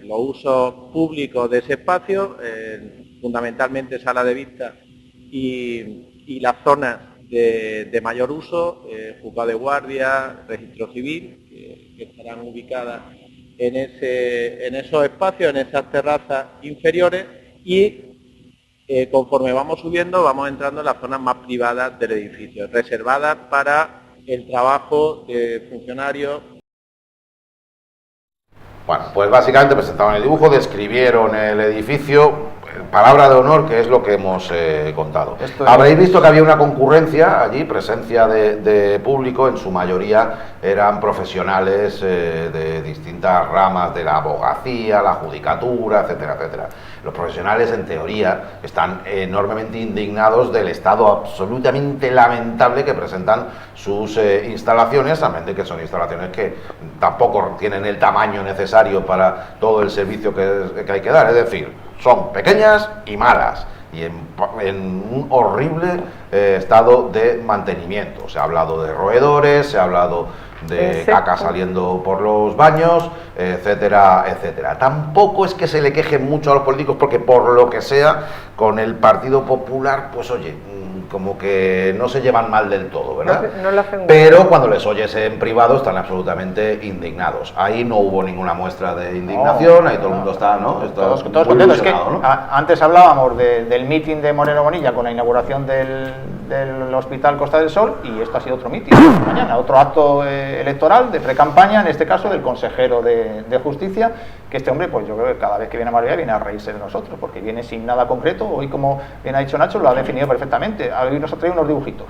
los usos públicos de ese espacio, fundamentalmente sala de vista y las zonas de mayor uso, juzgado de guardia, registro civil, que estarán ubicadas en esos espacios, en esas terrazas inferiores, y conforme vamos subiendo vamos entrando en las zonas más privadas del edificio, reservadas para el trabajo de funcionarios. Bueno, pues básicamente presentaron el dibujo, describieron el edificio, palabra de honor, que es lo que hemos contado. Habréis visto que había una concurrencia allí, presencia de público, en su mayoría eran profesionales de distintas ramas de la abogacía, la judicatura, etcétera, etcétera. Los profesionales, en teoría, están enormemente indignados del estado absolutamente lamentable que presentan sus instalaciones, también de que son instalaciones que tampoco tienen el tamaño necesario para todo el servicio que hay que dar, es decir, son pequeñas y malas y en un horrible estado de mantenimiento. Se ha hablado de roedores, se ha hablado de caca saliendo por los baños, etcétera, etcétera. Tampoco es que se le quejen mucho a los políticos porque, por lo que sea, con el Partido Popular, pues oye, como que no se llevan mal del todo, ¿verdad? Pero cuando les oyes en privado están absolutamente indignados. Ahí no hubo ninguna muestra de indignación, ahí todo el mundo está, ¿no? Todos contentos. Es que ¿no? Antes hablábamos del mitin de Moreno Bonilla con la inauguración del Hospital Costa del Sol, y esto ha sido otro mitin mañana, otro acto electoral de pre-campaña, en este caso del consejero de Justicia, que este hombre, pues yo creo que cada vez que viene a Marbella viene a reírse de nosotros, porque viene sin nada concreto. Hoy, como bien ha dicho Nacho, lo ha definido perfectamente. Hoy nos ha traído unos dibujitos.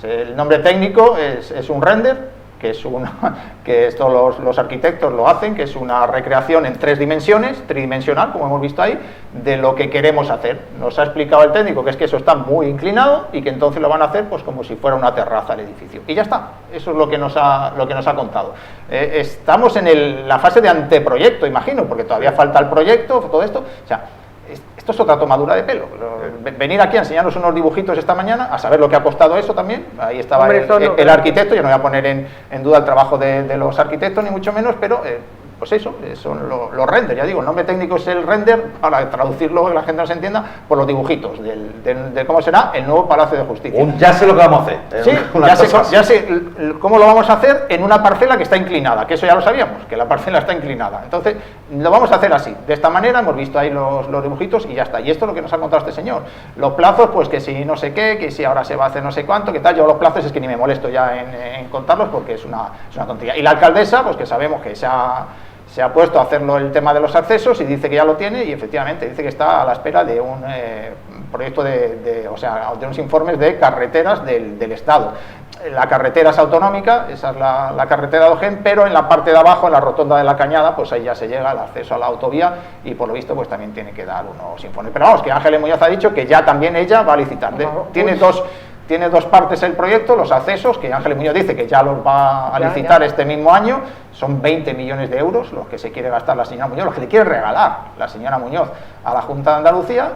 El nombre técnico es un render, que esto los arquitectos lo hacen, que es una recreación en 3 dimensiones, tridimensional, como hemos visto ahí, de lo que queremos hacer. Nos ha explicado el técnico que es que eso está muy inclinado y que entonces lo van a hacer pues como si fuera una terraza el edificio. Y ya está, eso es lo que nos ha contado. Estamos en la fase de anteproyecto, imagino, porque todavía falta el proyecto, todo esto. O sea, esto es otra tomadura de pelo. Venir aquí a enseñarnos unos dibujitos esta mañana, a saber lo que ha costado eso también. Ahí estaba el arquitecto. Yo no voy a poner en duda el trabajo de los arquitectos, ni mucho menos, pero pues eso, son los renders. Ya digo, el nombre técnico es el render, para traducirlo que la gente nos entienda, por los dibujitos de cómo será el nuevo Palacio de Justicia. Ya sé lo que vamos a hacer. Sí, ya sé cómo lo vamos a hacer en una parcela que está inclinada, que eso ya lo sabíamos, que la parcela está inclinada. Entonces, lo vamos a hacer así, de esta manera. Hemos visto ahí los dibujitos y ya está. Y esto es lo que nos ha contado este señor. Los plazos, pues que si no sé qué, que si ahora se va a hacer no sé cuánto, que tal. Yo los plazos es que ni me molesto ya en contarlos, porque es una tontería. Y la alcaldesa, pues que sabemos que se ha puesto a hacerlo el tema de los accesos y dice que ya lo tiene, y efectivamente dice que está a la espera de un proyecto de unos informes de carreteras del Estado. La carretera es autonómica, esa es la carretera de Ojén, pero en la parte de abajo, en la rotonda de la Cañada, pues ahí ya se llega al acceso a la autovía, y por lo visto pues también tiene que dar unos informes. Pero vamos, que Ángeles Muñoz ha dicho que ya también ella va a licitar. Tiene tiene dos partes el proyecto, los accesos, que Ángeles Muñoz dice que ya los va a licitar este mismo año, son 20 millones de euros los que se quiere gastar la señora Muñoz, los que le quiere regalar la señora Muñoz a la Junta de Andalucía,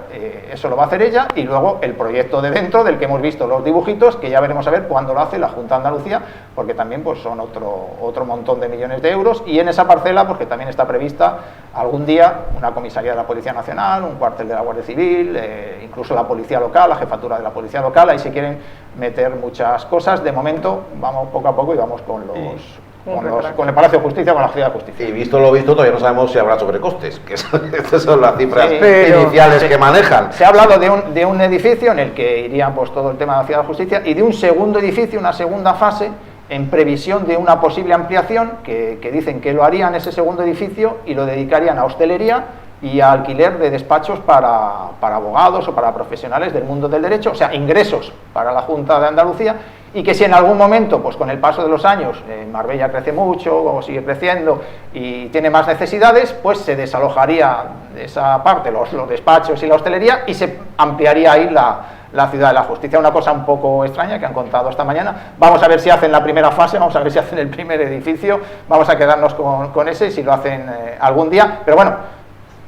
eso lo va a hacer ella, y luego el proyecto de dentro, del que hemos visto los dibujitos, que ya veremos a ver cuándo lo hace la Junta de Andalucía, porque también pues son otro montón de millones de euros, y en esa parcela, porque también está prevista algún día una comisaría de la Policía Nacional, un cuartel de la Guardia Civil, incluso la Policía Local, la jefatura de la Policía Local, ahí se quieren meter muchas cosas. De momento vamos poco a poco y vamos con el Palacio de Justicia, con la Ciudad de Justicia. Y visto lo visto, todavía no sabemos si habrá sobrecostes, que estas son las cifras iniciales que manejan. Se ha hablado de un edificio en el que iría pues todo el tema de la Ciudad de Justicia, y de un segundo edificio, una segunda fase, en previsión de una posible ampliación, que dicen que lo harían ese segundo edificio y lo dedicarían a hostelería y a alquiler de despachos para abogados o para profesionales del mundo del derecho, o sea, ingresos para la Junta de Andalucía, y que si en algún momento, pues con el paso de los años, Marbella crece mucho o sigue creciendo y tiene más necesidades, pues se desalojaría de esa parte los despachos y la hostelería y se ampliaría ahí la Ciudad de la Justicia. Una cosa un poco extraña que han contado esta mañana. Vamos a ver si hacen la primera fase, vamos a ver si hacen el primer edificio, vamos a quedarnos con ese, si lo hacen algún día, pero bueno,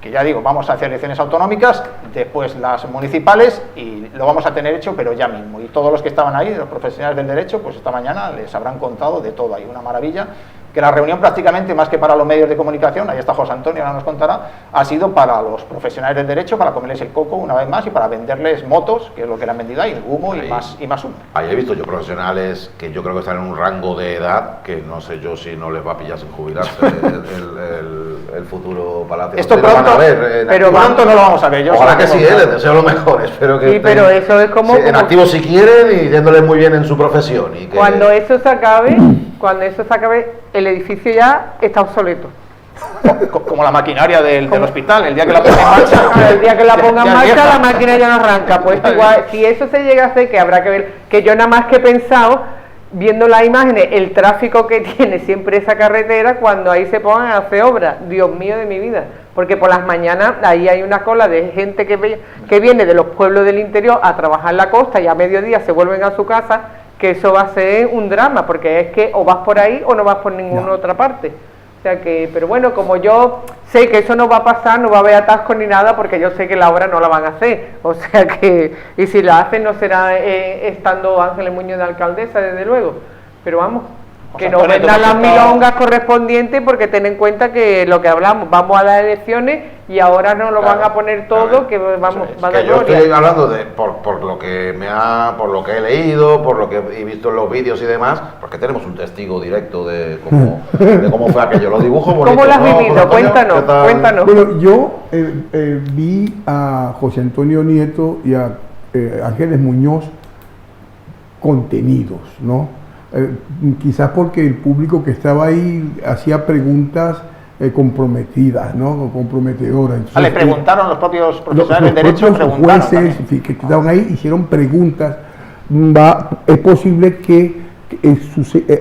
que ya digo, vamos hacia elecciones autonómicas, después las municipales, y lo vamos a tener hecho, pero ya mismo. Y todos los que estaban ahí, los profesionales del derecho, pues esta mañana les habrán contado de todo. Hay una maravilla, que la reunión prácticamente, más que para los medios de comunicación, ahí está José Antonio, ahora nos contará, ha sido para los profesionales del derecho, para comerles el coco una vez más y para venderles motos, que es lo que le han vendido ahí, humo y más humo. Ahí he visto yo profesionales que yo creo que están en un rango de edad que no sé yo si no les va a pillar sin jubilarse el futuro Palacio. Esto pronto, pero pronto no lo vamos a ver. Ojalá que sí, les deseo lo mejor, espero que sí, estén, pero eso es como en activo si quieren y yéndoles muy bien en su profesión. Y que... Cuando eso se acabe, el edificio ya está obsoleto. Como la maquinaria del hospital, el día que la ponga en marcha. El día que la ponga en marcha, la máquina ya no arranca. Pues igual, si eso se llega a hacer, que habrá que ver, que yo nada más que he pensado, viendo las imágenes, el tráfico que tiene siempre esa carretera cuando ahí se pongan a hacer obras. Dios mío de mi vida. Porque por las mañanas ahí hay una cola de gente que viene de los pueblos del interior a trabajar en la costa y a mediodía se vuelven a su casa, que eso va a ser un drama, porque es que o vas por ahí o no vas por ninguna otra parte. O sea que, pero bueno, como yo sé que eso no va a pasar, no va a haber atascos ni nada, porque yo sé que la obra no la van a hacer. O sea que, y si la hacen no será estando Ángeles Muñoz de alcaldesa, desde luego. Pero vamos, que nos vendan las milongas correspondientes, porque ten en cuenta que lo que hablamos, vamos a las elecciones y ahora no lo van a poner todo, que vamos, va a dar yo gloria. estoy hablando de por lo que he leído, por lo que he visto en los vídeos y demás, porque tenemos un testigo directo de cómo fue aquello, los dibujos bonitos. ¿Cómo lo has vivido? José Antonio, Cuéntanos. Bueno, yo vi a José Antonio Nieto y a Ángeles Muñoz contenidos, ¿no? Quizás porque el público que estaba ahí hacía preguntas comprometidas, ¿no? Comprometedoras. Entonces, le preguntaron los propios profesionales de derecho, los jueces que estaban ahí hicieron preguntas. Es posible que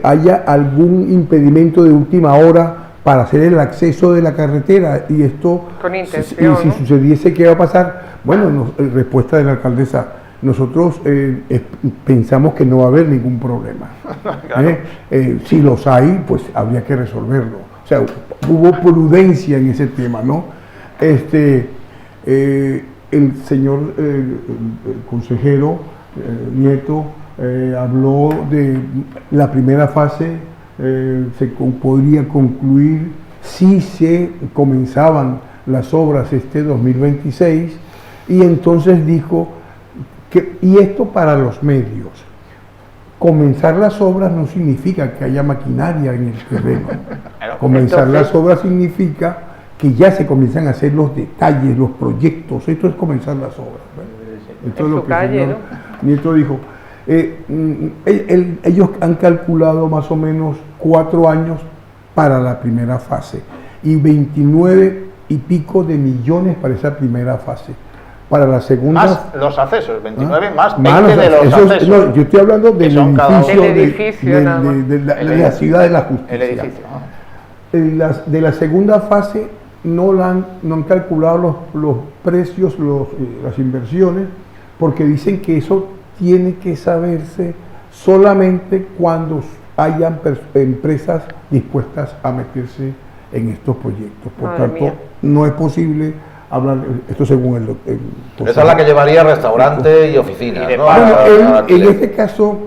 haya algún impedimento de última hora para hacer el acceso de la carretera, y esto, con intención, si sucediese, ¿qué va a pasar? Bueno, respuesta de la alcaldesa: nosotros pensamos que no va a haber ningún problema. Claro. Si los hay, pues habría que resolverlo. O sea, hubo prudencia en ese tema, ¿no? El señor el consejero Nieto habló de la primera fase, se podría concluir si se comenzaban las obras este 2026, y entonces dijo y esto para los medios: comenzar las obras no significa que haya maquinaria en el terreno. Comenzar las obras significa que ya se comienzan a hacer los detalles, los proyectos. Esto es comenzar las obras. Esto es lo que el señor Nieto dijo. Ellos han calculado más o menos 4 años para la primera fase y 29 y pico de millones para esa primera fase. Para la segunda... Más los accesos, 29 más 20 de los accesos. No, yo estoy hablando del edificio, de la Ciudad de la Justicia. El edificio. De la segunda fase no han calculado los precios, las inversiones, porque dicen que eso tiene que saberse solamente cuando hayan empresas dispuestas a meterse en estos proyectos. Por tanto, no es posible hablar, esto según el esa es la que llevaría restaurante y oficinas, ¿no? Bueno, en este caso,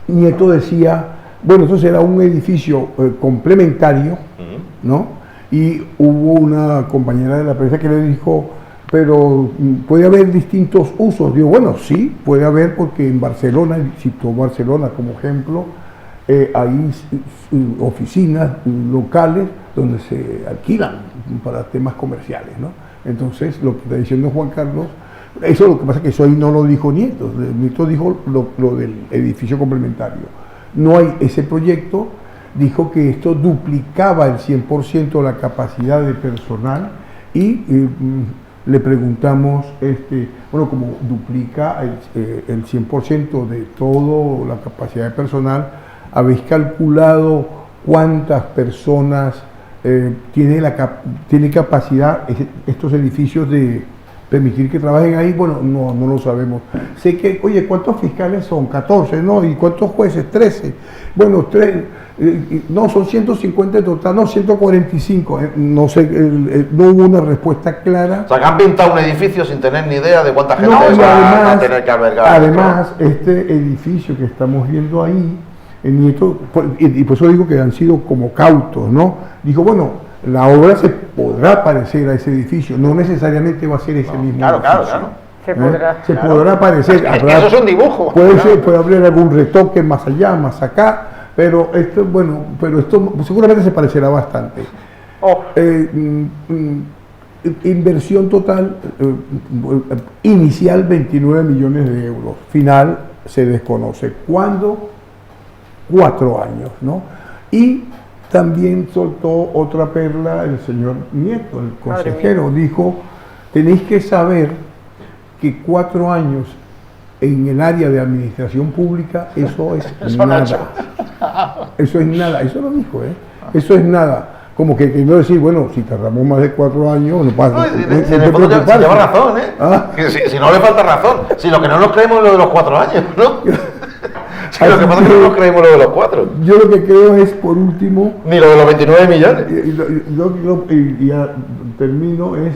Nieto decía, bueno, esto será un edificio complementario, ¿no? Y hubo una compañera de la prensa que le dijo, pero puede haber distintos usos. Digo, bueno, sí, puede haber, porque en Barcelona, citó Barcelona como ejemplo, hay oficinas locales donde se alquilan para temas comerciales, ¿no? Entonces, lo que está diciendo Juan Carlos, eso lo que pasa es que eso ahí no lo dijo Nieto. Nieto dijo lo del edificio complementario. No hay ese proyecto, dijo que esto duplicaba el 100% la capacidad de personal y le preguntamos, bueno, como duplica el 100% de toda la capacidad de personal, ¿habéis calculado cuántas personas tiene capacidad estos edificios de permitir que trabajen ahí? Bueno, no lo sabemos. Sé que, oye, ¿cuántos fiscales son? 14, ¿no? ¿Y cuántos jueces? 13. Bueno, no, son 150 en total, no, 145. No sé, no hubo una respuesta clara. O sea, que han pintado un edificio sin tener ni idea de cuánta gente va a tener que albergar. Además, este edificio que estamos viendo ahí, el Nieto, y por eso digo que han sido como cautos, ¿no? Dijo, bueno, la obra se podrá parecer a ese edificio, no necesariamente va a ser ese mismo edificio. Claro. Se podrá parecer. Eso es un dibujo. Puede haber algún retoque más allá, más acá, pero esto, bueno, seguramente se parecerá bastante. Inversión total inicial 29 millones de euros, final se desconoce. ¿Cuándo? 4 años, ¿no? Y también soltó otra perla el señor Nieto, el consejero, dijo, tenéis que saber que 4 años en el área de administración pública, eso es nada. Eso es nada, eso lo dijo, eso es nada. Como que no decir, bueno, si tardamos más de 4 años, no pasa. Si en el fondo lleva razón, si no le falta razón, si lo que no nos creemos es lo de los 4 años, ¿no? Sí, lo que pasa es que no nos creemos lo de los 4. Yo lo que creo es, por último... Ni lo de los 29 millones. Y ya termino, es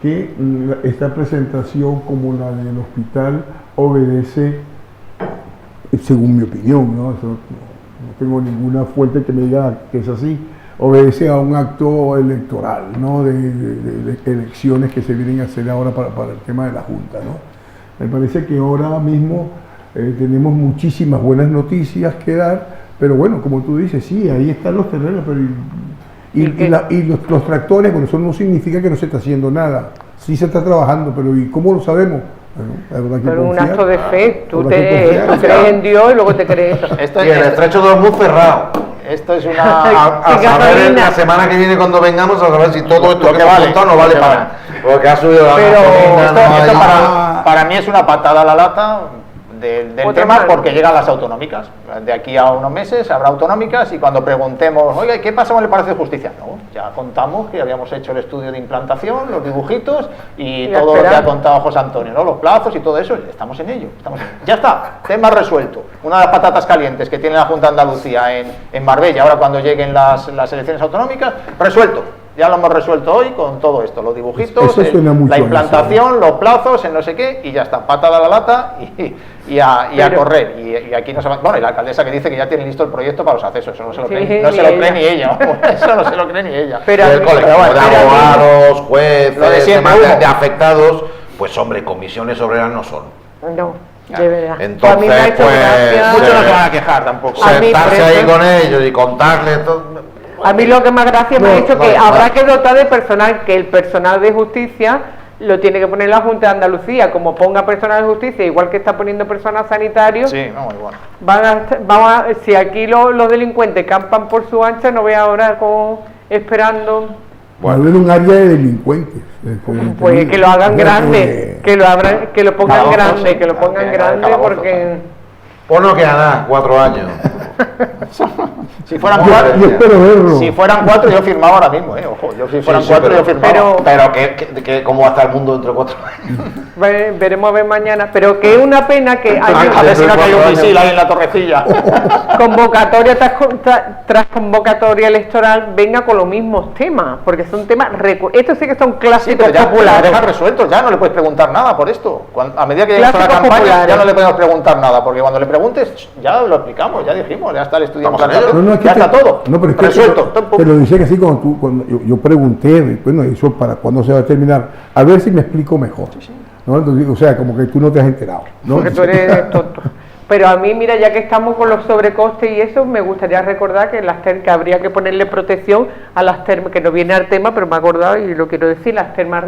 que esta presentación, como la del hospital, obedece, según mi opinión, ¿no? Eso, no tengo ninguna fuente que me diga que es así, obedece a un acto electoral, ¿no? De elecciones que se vienen a hacer ahora para el tema de la Junta, ¿no? Me parece que ahora mismo tenemos muchísimas buenas noticias que dar, pero bueno, como tú dices, sí, ahí están los terrenos, pero los tractores, bueno, eso no significa que no se está haciendo nada. Sí se está trabajando, pero ¿y cómo lo sabemos? Bueno, pero un acto de fe, tú crees en Dios y luego te crees. Y el estrecho de Hormuz cerrado. Esto es una... a saber la semana que viene cuando vengamos, a saber si todo esto que hemos contado no vale para. Porque ha subido la gasolina. Para mí es una patada a la lata del tema, porque llegan las autonómicas. De aquí a unos meses habrá autonómicas y cuando preguntemos, oiga, ¿qué pasa con el Palacio de Justicia? No, ya contamos que habíamos hecho el estudio de implantación, los dibujitos y todo lo que ha contado José Antonio, ¿no? Los plazos y todo eso, estamos en ello. Ya está, tema resuelto. Una de las patatas calientes que tiene la Junta de Andalucía en Marbella, ahora cuando lleguen las elecciones autonómicas, resuelto. Ya lo hemos resuelto hoy con todo esto, los dibujitos, la implantación, los plazos, el no sé qué, y ya está, patada a la lata y a correr. Y aquí no se va, bueno, y la alcaldesa que dice que ya tiene listo el proyecto para los accesos, eso no se lo cree, no se lo cree ni ella, eso no se lo cree ni ella. Pero el colectivo de abogados, jueces, de afectados, pues hombre, comisiones obreras no son. No. De verdad. Entonces, muchos no se van a quejar tampoco. Sentarse ahí con ellos y contarles todo. A mí lo que más gracia me ha hecho que habrá que dotar de personal, que el personal de justicia lo tiene que poner la Junta de Andalucía, como ponga personal de justicia, igual que está poniendo personal sanitario. Sí, no, igual. Si aquí los delincuentes campan por su ancha, no ve ahora esperando. Va a haber un área de delincuentes. Pues que lo hagan grande, que lo pongan grande, porque... Pues no queda nada, 4 años. Si fueran 4, yo firmaba ahora mismo, Ojo, yo si fueran Sí, 4 pero- yo firmaba. Pero ¿cómo va a estar el mundo dentro de 4 años? Veremos a ver mañana, pero que es una pena que A ver si no ha caído un misil ahí en la torrecilla. convocatoria tras convocatoria electoral venga con los mismos temas, porque son temas estos sí que son Sí, clásicos pero ya lo populares. dejas resuelto, ya no le puedes preguntar nada por esto. A medida que llega la Clásicos campaña populares. ya no le podemos preguntar nada, porque cuando le preguntes ya lo explicamos, ya dijimos, ya está el estudio en Estamos en plantación, ello. es que ya te- está todo No, pero es que resuelto. te lo decía que así cuando yo pregunté, bueno, eso para cuándo se va a terminar, a ver si me explico mejor. ¿No? Entonces, o sea, como que tú no te has enterado, ¿no? Porque tú eres tonto. Pero a mí, mira, ya que estamos con los sobrecostes y eso, me gustaría recordar que que habría que ponerle protección a las termas, que no viene al tema, pero me he acordado y lo quiero decir, las termas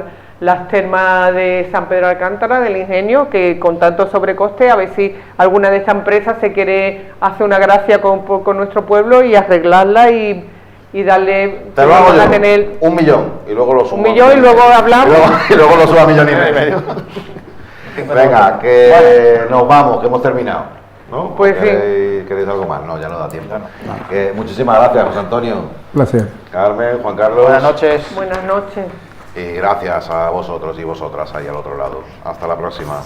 de San Pedro de Alcántara, del Ingenio, que con tanto sobrecoste, a ver si alguna de estas empresas se quiere hacer una gracia con nuestro pueblo y arreglarla y darle... Te lo hago van a yo, tener 1 millón, y luego lo sumo. 1 millón y luego hablamos. Y luego lo subo a 1,5 millones. Venga, que nos vamos, que hemos terminado, ¿no? Pues sí. ¿Queréis algo más? No, ya no da tiempo. Que muchísimas gracias, José Antonio, Placer. Carmen, Juan Carlos. Buenas noches. Buenas noches. Y gracias a vosotros y vosotras ahí al otro lado. Hasta la próxima.